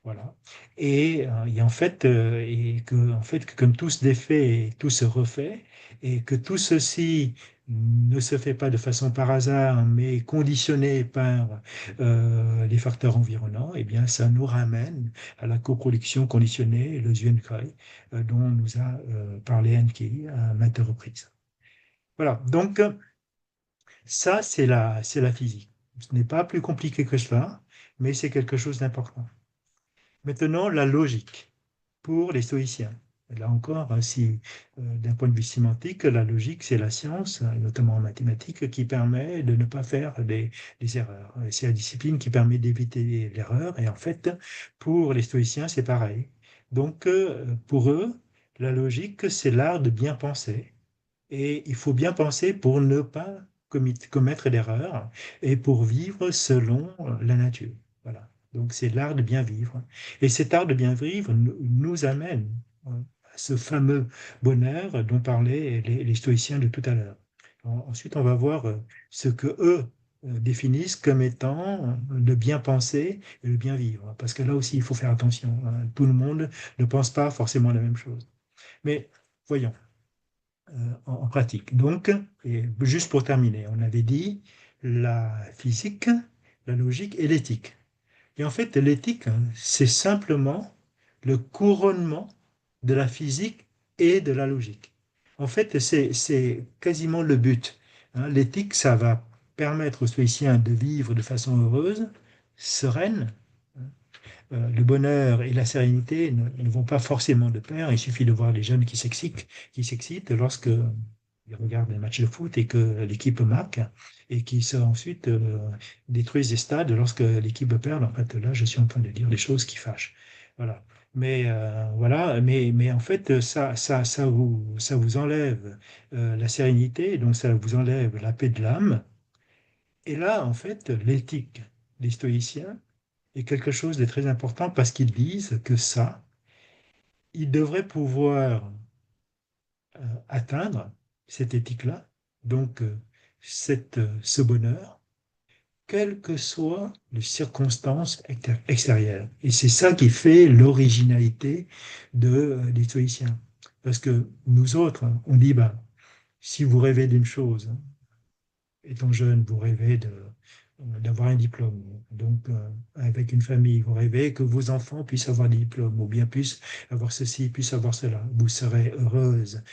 Speaker 1: Voilà. Et en fait, que comme tout se défait et tout se refait, et que tout ceci ne se fait pas de façon par hasard, mais conditionné par les facteurs environnants, eh bien, ça nous ramène à la coproduction conditionnée, le Zhuang-Kai, dont nous a parlé Enki à maintes reprises. Voilà. Donc, ça, c'est la physique. Ce n'est pas plus compliqué que cela. mais c'est quelque chose d'important. Maintenant, la logique pour les stoïciens. Là encore, si d'un point de vue sémantique, la logique, c'est la science, notamment en mathématiques, qui permet de ne pas faire des erreurs. C'est la discipline qui permet d'éviter l'erreur. Et en fait, pour les stoïciens, c'est pareil. Donc, pour eux, la logique, c'est l'art de bien penser. Et il faut bien penser pour ne pas commettre d'erreurs et pour vivre selon la nature. Voilà. Donc c'est l'art de bien vivre. Et cet art de bien vivre nous amène à ce fameux bonheur dont parlaient les stoïciens de tout à l'heure. Ensuite, on va voir ce que eux définissent comme étant le bien penser et le bien vivre. Parce que là aussi, il faut faire attention, hein. Tout le monde ne pense pas forcément la même chose. Mais voyons en pratique. Donc, et juste pour terminer, on avait dit la physique, la logique et l'éthique. Et en fait, l'éthique, hein, c'est simplement le couronnement de la physique et de la logique. En fait, c'est quasiment le but, hein. L'éthique, ça va permettre aux stoïciens de vivre de façon heureuse, sereine. Le bonheur et la sérénité ne vont pas forcément de pair. Il suffit de voir les jeunes qui s'excitent lorsque ils regardent des matchs de foot et que l'équipe marque et qui ensuite détruisent des stades lorsque l'équipe perd. En fait, là, je suis en train de dire des choses qui fâchent. Voilà. Mais voilà, mais en fait, ça vous enlève la sérénité, donc ça vous enlève la paix de l'âme. Et là, en fait, l'éthique des stoïciens est quelque chose de très important parce qu'ils disent que ça, ils devraient pouvoir atteindre cette éthique-là, donc ce bonheur, quelles que soient les circonstances extérieures. Et c'est ça qui fait l'originalité des stoïciens. Parce que nous autres, on dit, ben, si vous rêvez d'une chose, étant jeune, vous rêvez d'avoir un diplôme. Donc, avec une famille, vous rêvez que vos enfants puissent avoir des diplômes, ou bien puissent avoir ceci, puissent avoir cela. Vous serez heureuse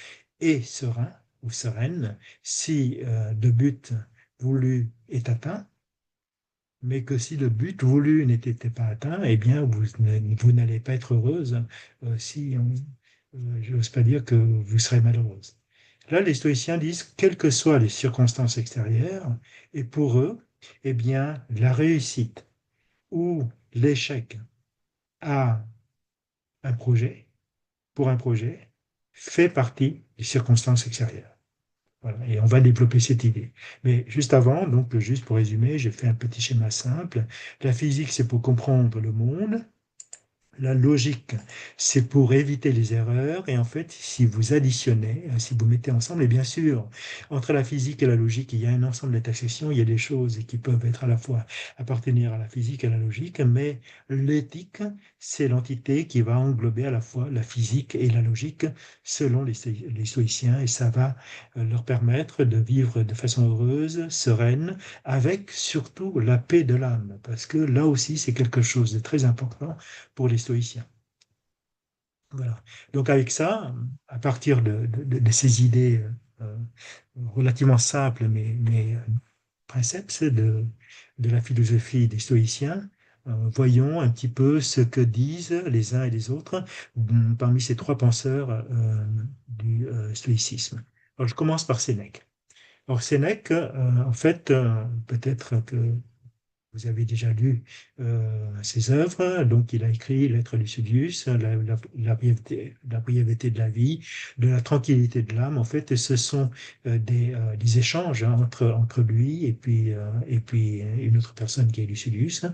Speaker 1: et serein ou sereine si le but voulu est atteint, mais que si le but voulu n'était pas atteint, eh bien, vous n'allez pas être heureuse si je n'ose pas dire que vous serez malheureuse. Là, les stoïciens disent, quelles que soient les circonstances extérieures, et pour eux, eh bien, la réussite ou l'échec à un projet, pour un projet, fait partie des circonstances extérieures. Voilà, et on va développer cette idée. Mais juste avant, donc juste pour résumer, j'ai fait un petit schéma simple. La physique, c'est pour comprendre le monde. La logique, c'est pour éviter les erreurs. Et en fait, si vous additionnez, si vous mettez ensemble, et bien sûr, entre la physique et la logique, il y a un ensemble d'intersections. Il y a des choses qui peuvent être à la fois appartenir à la physique et à la logique, mais l'éthique, c'est l'entité qui va englober à la fois la physique et la logique selon les stoïciens. Et ça va leur permettre de vivre de façon heureuse, sereine, avec surtout la paix de l'âme. Parce que là aussi, c'est quelque chose de très important pour les stoïciens. Voilà. Donc avec ça, à partir de ces idées euh, relativement simples, mais préceptes de la philosophie des stoïciens, voyons un petit peu ce que disent les uns et les autres parmi ces trois penseurs du stoïcisme. Alors, je commence par Sénèque. Alors Sénèque, en fait, peut-être que vous avez déjà lu ses œuvres. Donc, il a écrit L'être Lucidius, la brièveté de la vie, de la tranquillité de l'âme. En fait, et ce sont des échanges hein, entre lui et puis une autre personne qui est Lucidius.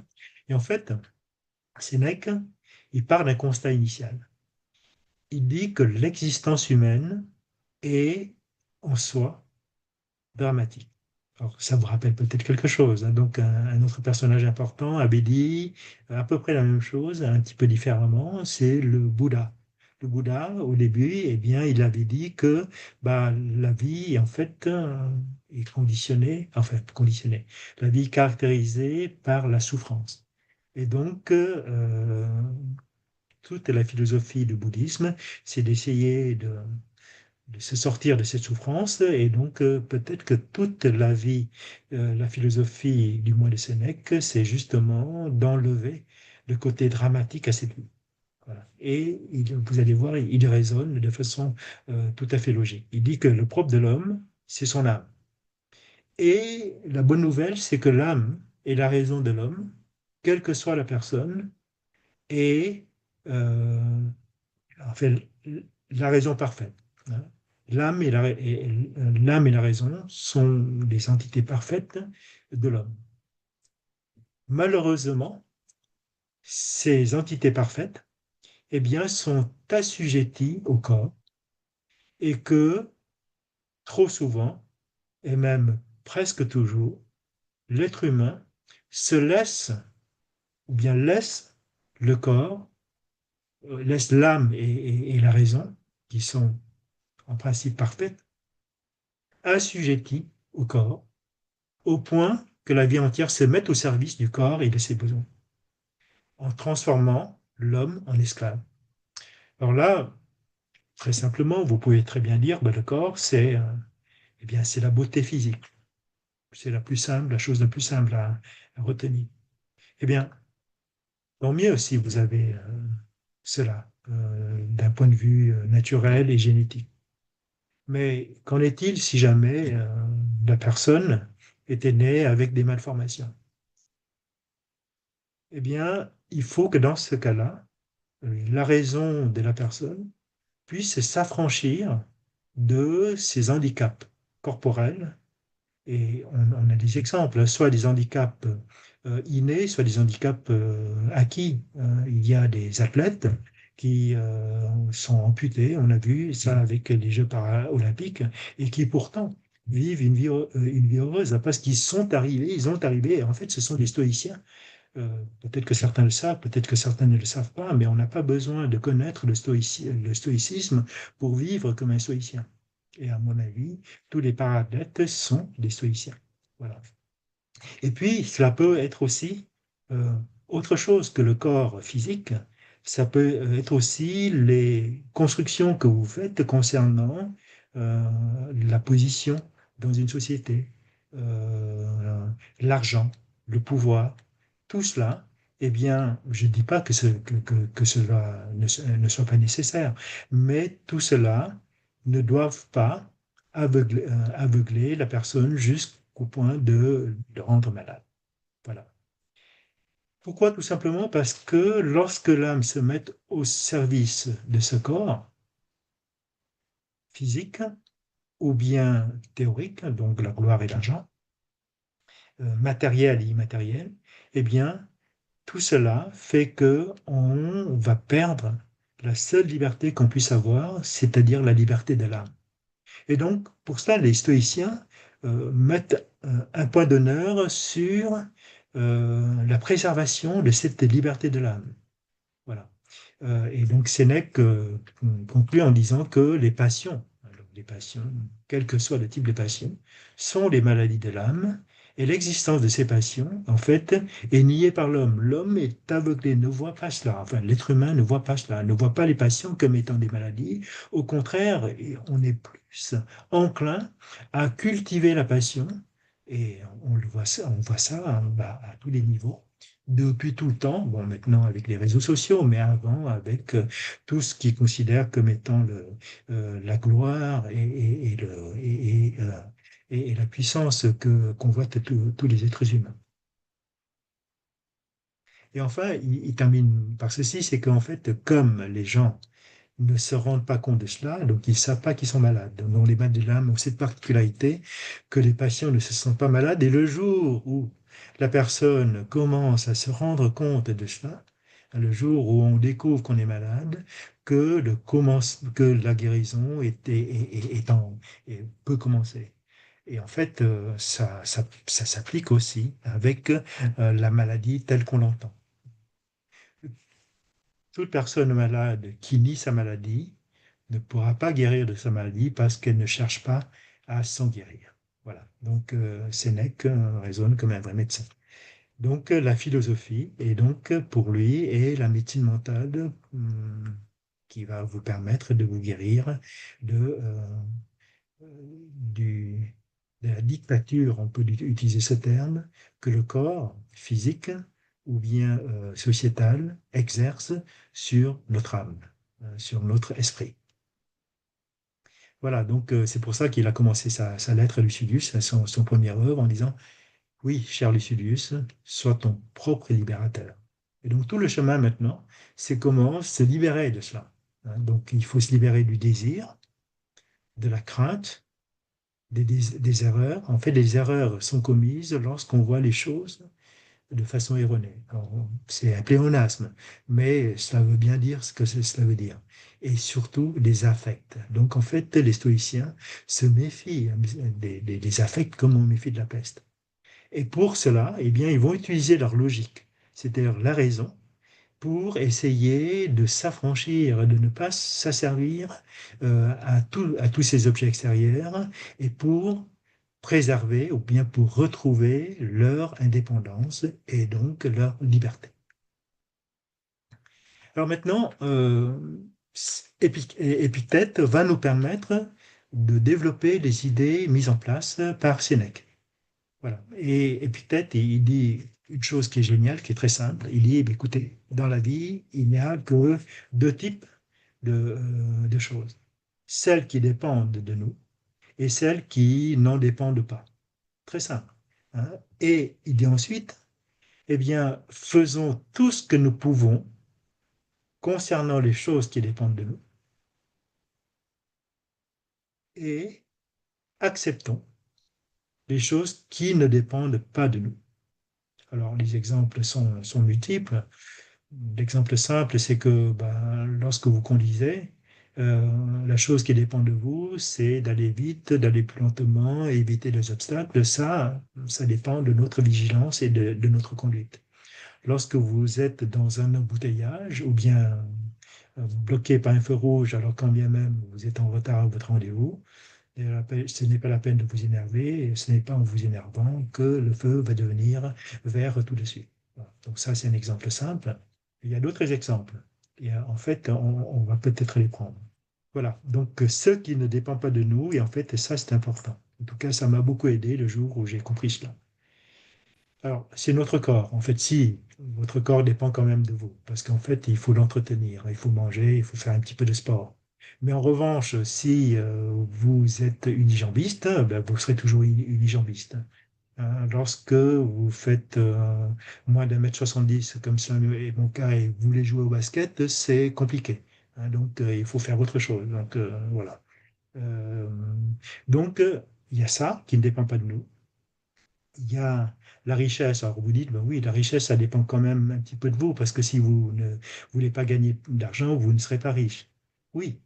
Speaker 1: Et en fait, Sénèque, il part d'un constat initial. Il dit que l'existence humaine est en soi dramatique. Alors, ça vous rappelle peut-être quelque chose, hein. Donc, un autre personnage important avait dit à peu près la même chose, un petit peu différemment, c'est le Bouddha. Le Bouddha, au début, eh bien, il avait dit que bah, la vie, en fait, est conditionnée, enfin, conditionnée, la vie est caractérisée par la souffrance. Et donc, toute la philosophie du bouddhisme, c'est d'essayer de se sortir de cette souffrance. Et donc, peut-être que toute la vie, la philosophie du moi de Sénèque, c'est justement d'enlever le côté dramatique à cette vie. Voilà. Et vous allez voir, il raisonne de façon tout à fait logique. Il dit que le propre de l'homme, c'est son âme. Et la bonne nouvelle, c'est que l'âme est la raison de l'homme, quelle que soit la personne, et euh, en fait, la raison parfaite. Hein. L'âme et la raison sont des entités parfaites de l'homme. Malheureusement, ces entités parfaites, eh bien, sont assujetties au corps et que trop souvent, et même presque toujours, l'être humain se laisse ou bien laisse le corps, laisse l'âme et la raison, qui sont en principe parfaites, assujetties au corps, au point que la vie entière se mette au service du corps et de ses besoins, en transformant l'homme en esclave. Alors là, très simplement, vous pouvez très bien dire, ben, le corps, eh bien, c'est la beauté physique. C'est la plus simple, la chose la plus simple à retenir. Eh bien, tant mieux si vous avez cela d'un point de vue naturel et génétique. Mais qu'en est-il si jamais la personne était née avec des malformations? Eh bien, il faut que dans ce cas-là, la raison de la personne puisse s'affranchir de ses handicaps corporels. Et on a des exemples, soit des handicaps innés, soit des handicaps acquis. Il y a des athlètes qui sont amputés, on a vu ça avec les Jeux paralympiques, et qui pourtant vivent une vie heureuse parce qu'ils sont arrivés, ils ont arrivé, et en fait ce sont des stoïciens. Peut-être que certains le savent, peut-être que certains ne le savent pas, mais on n'a pas besoin de connaître le stoïcisme pour vivre comme un stoïcien. Et à mon avis, tous les parathlètes sont des stoïciens. Voilà. Et puis, cela peut être aussi euh, autre chose que le corps physique. Ça peut être aussi les constructions que vous faites concernant euh, la position dans une société, l'argent, le pouvoir, tout cela. Eh bien, je ne dis pas que cela ne soit pas nécessaire, mais tout cela ne doivent pas aveugler la personne jusqu'au point de le rendre malade. Voilà. Pourquoi? Tout simplement parce que lorsque l'âme se met au service de ce corps physique ou bien théorique, donc la gloire et l'argent, matériel et immatériel, eh bien, tout cela fait que on va perdre la seule liberté qu'on puisse avoir, c'est-à-dire la liberté de l'âme. Et donc, pour cela, les stoïciens mettent un point d'honneur sur la préservation de cette liberté de l'âme. Voilà. Et donc Sénèque conclut en disant que les passions, quel que soit le type de passion, sont les maladies de l'âme, et l'existence de ces passions, en fait, est niée par l'homme. L'homme est aveuglé, ne voit pas cela. Enfin, l'être humain ne voit pas cela, ne voit pas les passions comme étant des maladies. Au contraire, on est plus enclin à cultiver la passion, et on voit ça hein, bah, à tous les niveaux depuis tout le temps, bon maintenant avec les réseaux sociaux, mais avant avec tout ce qu'ils considèrent comme étant la gloire et la puissance que convoitent tous les êtres humains. Et enfin, il termine par ceci, c'est qu'en fait, comme les gens ne se rendent pas compte de cela, donc ils ne savent pas qu'ils sont malades. Donc les malades de l'âme ont cette particularité que les patients ne se sentent pas malades, et le jour où la personne commence à se rendre compte de cela, le jour où on découvre qu'on est malade, que la guérison peut commencer. Et en fait, ça s'applique aussi avec la maladie telle qu'on l'entend. Toute personne malade qui nie sa maladie ne pourra pas guérir de sa maladie parce qu'elle ne cherche pas à s'en guérir. Voilà. Donc Sénèque raisonne comme un vrai médecin. Donc la philosophie, et donc pour lui, est la médecine mentale qui va vous permettre de vous guérir de, du, de la dictature, on peut utiliser ce terme, que le corps physique ou bien sociétal exerce sur notre âme, sur notre esprit. Voilà, donc c'est pour ça qu'il a commencé sa lettre à Lucidius, son premier œuvre, en disant, oui, cher Lucidius, sois ton propre libérateur. Et donc tout le chemin maintenant, c'est comment se libérer de cela. Hein. Donc il faut se libérer du désir, de la crainte, des erreurs. En fait, les erreurs sont commises lorsqu'on voit les choses de façon erronée. C'est un pléonasme, mais cela veut bien dire ce que cela veut dire. Et surtout des affects. Donc en fait, les stoïciens se méfient des affects comme on méfie de la peste. Et pour cela, eh bien, ils vont utiliser leur logique, c'est-à-dire la raison, pour essayer de s'affranchir, de ne pas s'asservir à tous ces objets extérieurs et pour préserver ou bien pour retrouver leur indépendance et donc leur liberté. Alors maintenant, Épictète va nous permettre de développer les idées mises en place par Sénèque. Voilà. Et Épictète, il dit une chose qui est géniale, qui est très simple. Il dit, eh écoutez, dans la vie, il n'y a que deux types de choses. Celles qui dépendent de nous et celles qui n'en dépendent pas. Très simple. Hein. Et il dit ensuite, eh bien, faisons tout ce que nous pouvons concernant les choses qui dépendent de nous et acceptons les choses qui ne dépendent pas de nous. Alors, les exemples sont multiples. L'exemple simple, c'est que ben, lorsque vous conduisez, la chose qui dépend de vous, c'est d'aller vite, d'aller plus lentement, et éviter les obstacles. Ça dépend de notre vigilance et de notre conduite. Lorsque vous êtes dans un embouteillage ou bien bloqué par un feu rouge, alors quand bien même vous êtes en retard à votre rendez-vous, ce n'est pas la peine de vous énerver, et ce n'est pas en vous énervant que le feu va devenir vert tout de suite. Voilà. Donc ça, c'est un exemple simple. Il y a d'autres exemples. Et en fait, on va peut-être les prendre. Voilà. Donc ce qui ne dépend pas de nous, et en fait, ça, c'est important. En tout cas, ça m'a beaucoup aidé le jour où j'ai compris cela. Alors, c'est notre corps. En fait, si, votre corps dépend quand même de vous, parce qu'en fait, il faut l'entretenir, il faut manger, il faut faire un petit peu de sport. Mais en revanche, si vous êtes unijambiste, ben, vous serez toujours unijambiste. Hein. Lorsque vous faites moins d'un mètre 70, comme ça est mon cas, et vous voulez jouer au basket, c'est compliqué. Hein. Donc, il faut faire autre chose. Donc, voilà. Euh, donc, il y a ça qui ne dépend pas de nous. Il y a la richesse. Alors vous dites, ben oui, la richesse, ça dépend quand même un petit peu de vous, parce que si vous ne voulez pas gagner d'argent, vous ne serez pas riche. Oui,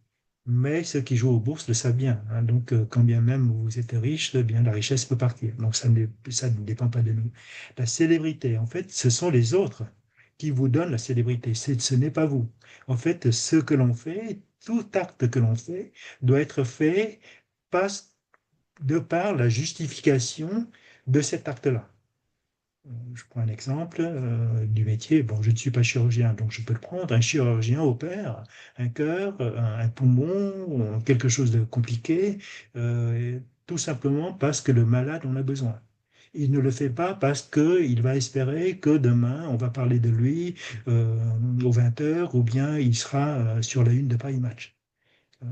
Speaker 1: mais ceux qui jouent aux bourses le savent bien. Hein. Donc, quand bien même vous êtes riche, eh bien la richesse peut partir. Donc, ça ne dépend pas de nous. La célébrité, en fait, ce sont les autres qui vous donnent la célébrité. Ce n'est pas vous. En fait, ce que l'on fait, tout acte que l'on fait, doit être fait passe de par la justification de cet acte-là. Je prends un exemple du métier. Bon, je ne suis pas chirurgien, donc je peux le prendre. Un chirurgien opère un cœur, un poumon, quelque chose de compliqué, tout simplement parce que le malade en a besoin. Il ne le fait pas parce qu'il va espérer que demain, on va parler de lui aux 20 heures ou bien il sera sur la une de Paris Match.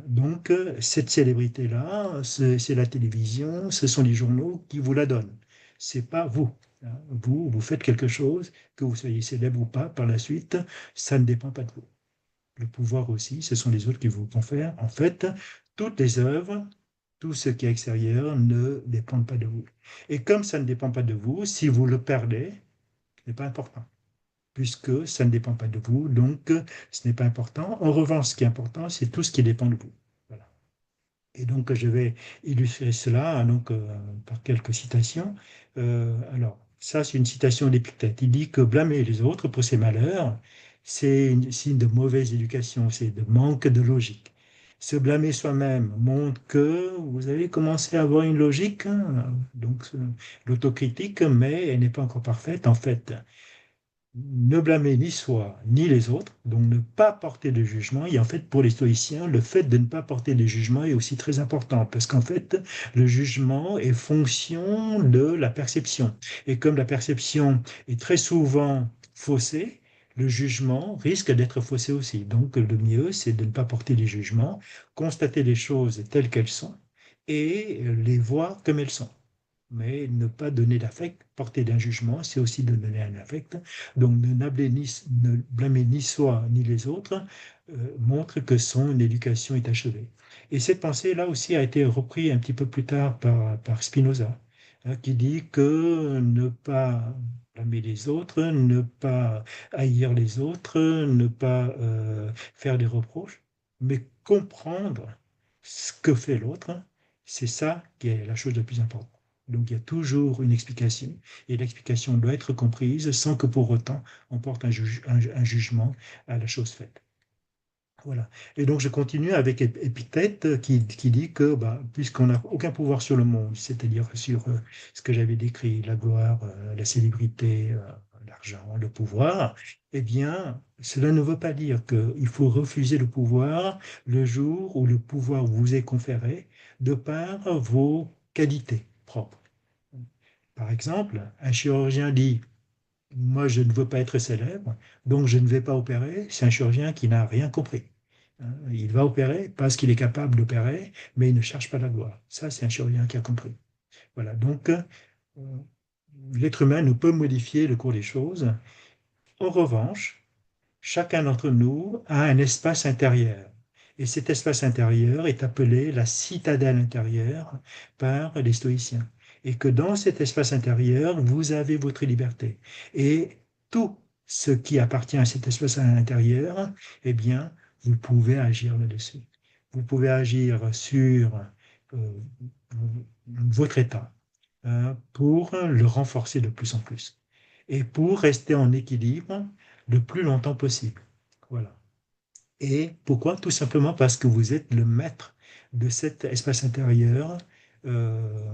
Speaker 1: Donc, cette célébrité-là, c'est la télévision, ce sont les journaux qui vous la donnent. C'est pas vous. Hein. Vous faites quelque chose, que vous soyez célèbre ou pas par la suite, ça ne dépend pas de vous. Le pouvoir aussi, ce sont les autres qui vous confèrent. En fait, toutes les œuvres, tout ce qui est extérieur ne dépend pas de vous. Et comme ça ne dépend pas de vous, si vous le perdez, ce n'est pas important, puisque ça ne dépend pas de vous, donc ce n'est pas important. En revanche, ce qui est important, c'est tout ce qui dépend de vous. Voilà. Et donc, je vais illustrer cela donc, par quelques citations. Alors, ça, c'est une citation d'Épictète. Il dit que blâmer les autres pour ses malheurs, c'est un signe de mauvaise éducation, c'est de manque de logique. Se blâmer soi-même montre que vous avez commencé à avoir une logique, hein, donc l'autocritique, mais elle n'est pas encore parfaite. En fait, ne blâmer ni soi ni les autres, donc ne pas porter de jugement. Et en fait, pour les stoïciens, le fait de ne pas porter de jugement est aussi très important, parce qu'en fait, le jugement est fonction de la perception. Et comme la perception est très souvent faussée, le jugement risque d'être faussé aussi. Donc, le mieux, c'est de ne pas porter des jugements, constater les choses telles qu'elles sont et les voir comme elles sont. Mais ne pas donner d'affect, porter d'un jugement, c'est aussi de donner un affect. Donc ne blâmer ni soi ni les autres montre que son éducation est achevée. Et cette pensée-là aussi a été reprise un petit peu plus tard par Spinoza, hein, qui dit que ne pas blâmer les autres, ne pas haïr les autres, ne pas faire des reproches, mais comprendre ce que fait l'autre, c'est ça qui est la chose la plus importante. Donc il y a toujours une explication, et l'explication doit être comprise sans que pour autant on porte un jugement à la chose faite. Voilà. Et donc je continue avec Épictète qui dit que bah, puisqu'on n'a aucun pouvoir sur le monde, c'est-à-dire sur ce que j'avais décrit, la gloire, la célébrité, l'argent, le pouvoir, eh bien, cela ne veut pas dire qu'il faut refuser le pouvoir le jour où le pouvoir vous est conféré de par vos qualités propres. Par exemple, un chirurgien dit, moi je ne veux pas être célèbre, donc je ne vais pas opérer. C'est un chirurgien qui n'a rien compris. Hein. Il va opérer parce qu'il est capable d'opérer, mais il ne cherche pas la gloire. Ça, c'est un chirurgien qui a compris. Voilà, donc l'être humain ne peut modifier le cours des choses. En revanche, chacun d'entre nous a un espace intérieur. Et cet espace intérieur est appelé la citadelle intérieure par les stoïciens. Et que dans cet espace intérieur, vous avez votre liberté. Et tout ce qui appartient à cet espace intérieur, eh bien, vous pouvez agir là-dessus. Vous pouvez agir sur euh, votre état pour le renforcer de plus en plus et pour rester en équilibre le plus longtemps possible. Voilà. Et pourquoi? Tout simplement parce que vous êtes le maître de cet espace intérieur euh,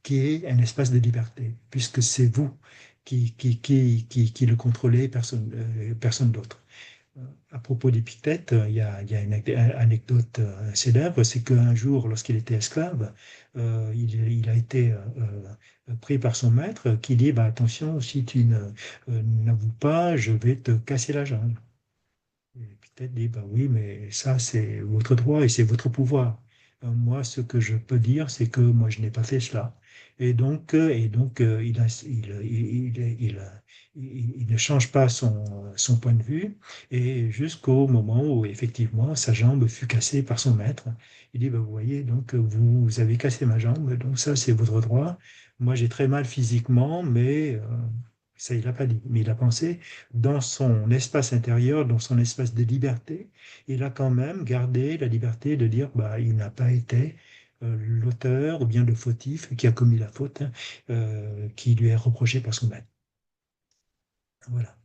Speaker 1: qui est un espace de liberté, puisque c'est vous qui le contrôlez, personne d'autre. À propos d'Épictète, il y a une anecdote célèbre, c'est qu'un jour, lorsqu'il était esclave, il a été pris par son maître qui dit, bah, attention, si tu n'avoues pas, je vais te casser la jambe. Et Épictète dit, bah oui, mais ça, c'est votre droit et c'est votre pouvoir. Moi, ce que je peux dire, c'est que moi, je n'ai pas fait cela. Et donc, il ne change pas son point de vue et jusqu'au moment où, effectivement, sa jambe fut cassée par son maître. Il dit, bah, vous voyez, donc, vous avez cassé ma jambe, donc ça, c'est votre droit. Moi, j'ai très mal physiquement, mais ça, il l'a pas dit. Mais il a pensé dans son espace intérieur, dans son espace de liberté, il a quand même gardé la liberté de dire bah, il n'a pas été l'auteur ou bien le fautif qui a commis la faute qui lui est reprochée par son maître. Voilà.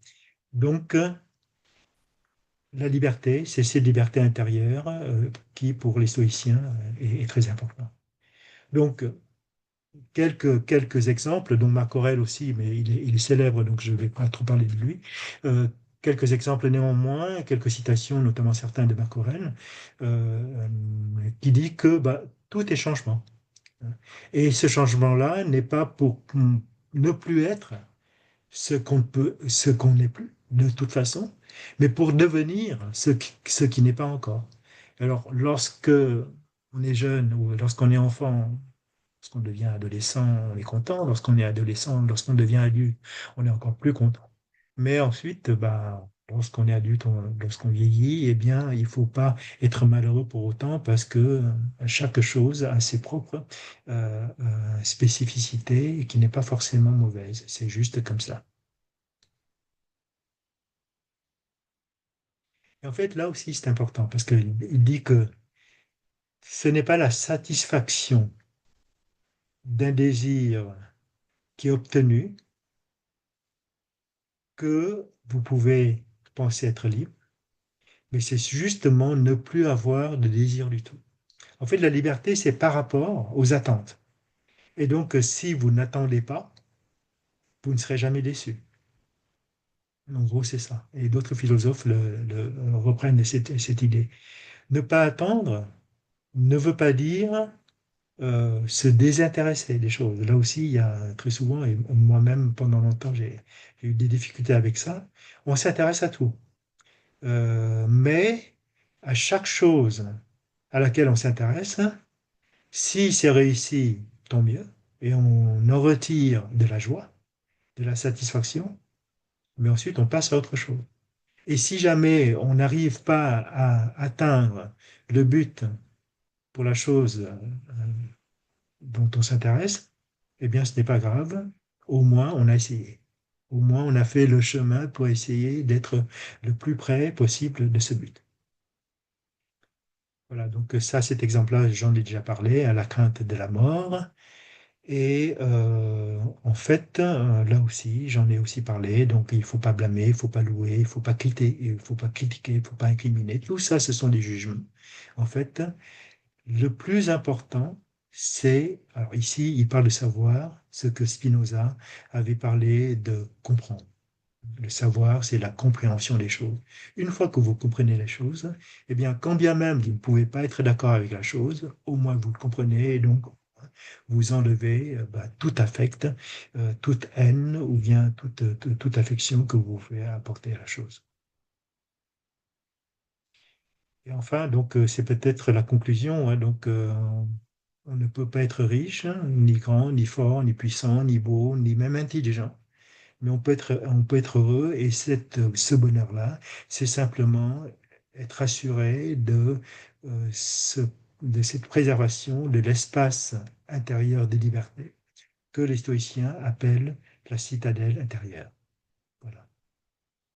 Speaker 1: Donc, la liberté, c'est cette liberté intérieure qui, pour les stoïciens, est très importante. Donc, quelques exemples, dont Marc Aurèle aussi, mais il est célèbre, donc je ne vais pas trop parler de lui. Euh, Quelques exemples néanmoins, quelques citations, notamment certains de Marc Aurèle, qui dit que bah, tout est changement. Et ce changement-là n'est pas pour ne plus être ce qu'on n'est plus, de toute façon, mais pour devenir ce qui n'est pas encore. Alors, lorsque on est jeune ou lorsqu'on est enfant, lorsqu'on devient adolescent, on est content. Lorsqu'on est adolescent, lorsqu'on devient adulte, on est encore plus content. Mais ensuite, bah, lorsqu'on est adulte, lorsqu'on vieillit, eh bien, il ne faut pas être malheureux pour autant parce que chaque chose a ses propres spécificités et qui n'est pas forcément mauvaise. C'est juste comme ça. Et en fait, là aussi, c'est important parce qu'il dit que ce n'est pas la satisfaction d'un désir qui est obtenu que vous pouvez penser être libre, mais c'est justement ne plus avoir de désir du tout. En fait, la liberté, c'est par rapport aux attentes. Et donc, si vous n'attendez pas, vous ne serez jamais déçu. En gros, c'est ça. Et d'autres philosophes reprennent cette idée. Ne pas attendre ne veut pas dire se désintéresser des choses. Là aussi, il y a très souvent, et moi-même pendant longtemps, j'ai eu des difficultés avec ça. On s'intéresse à tout. Mais à chaque chose à laquelle on s'intéresse, si c'est réussi, tant mieux. Et on en retire de la joie, de la satisfaction, mais ensuite on passe à autre chose. Et si jamais on n'arrive pas à atteindre le but pour la chose dont on s'intéresse, eh bien, ce n'est pas grave. Au moins, on a essayé. Au moins, on a fait le chemin pour essayer d'être le plus près possible de ce but. Voilà, donc ça, cet exemple-là, j'en ai déjà parlé, à la crainte de la mort. Et en fait, là aussi, j'en ai aussi parlé. Donc, il ne faut pas blâmer, il ne faut pas louer, il ne faut pas critiquer, il faut pas critiquer, il ne faut pas incriminer. Tout ça, ce sont des jugements. En fait, le plus important, c'est, alors ici, il parle de savoir ce que Spinoza avait parlé de comprendre. Le savoir, c'est la compréhension des choses. Une fois que vous comprenez les choses, eh bien, quand bien même vous ne pouvez pas être d'accord avec la chose, au moins vous le comprenez et donc vous enlevez tout affect, toute haine ou bien toute affection que vous pouvez apporter à la chose. Et enfin, donc, c'est peut-être la conclusion, hein. Donc, on ne peut pas être riche, hein, ni grand, ni fort, ni puissant, ni beau, ni même intelligent. Mais on peut être heureux et ce bonheur-là, c'est simplement être assuré de cette préservation de l'espace intérieur des libertés que les stoïciens appellent la citadelle intérieure.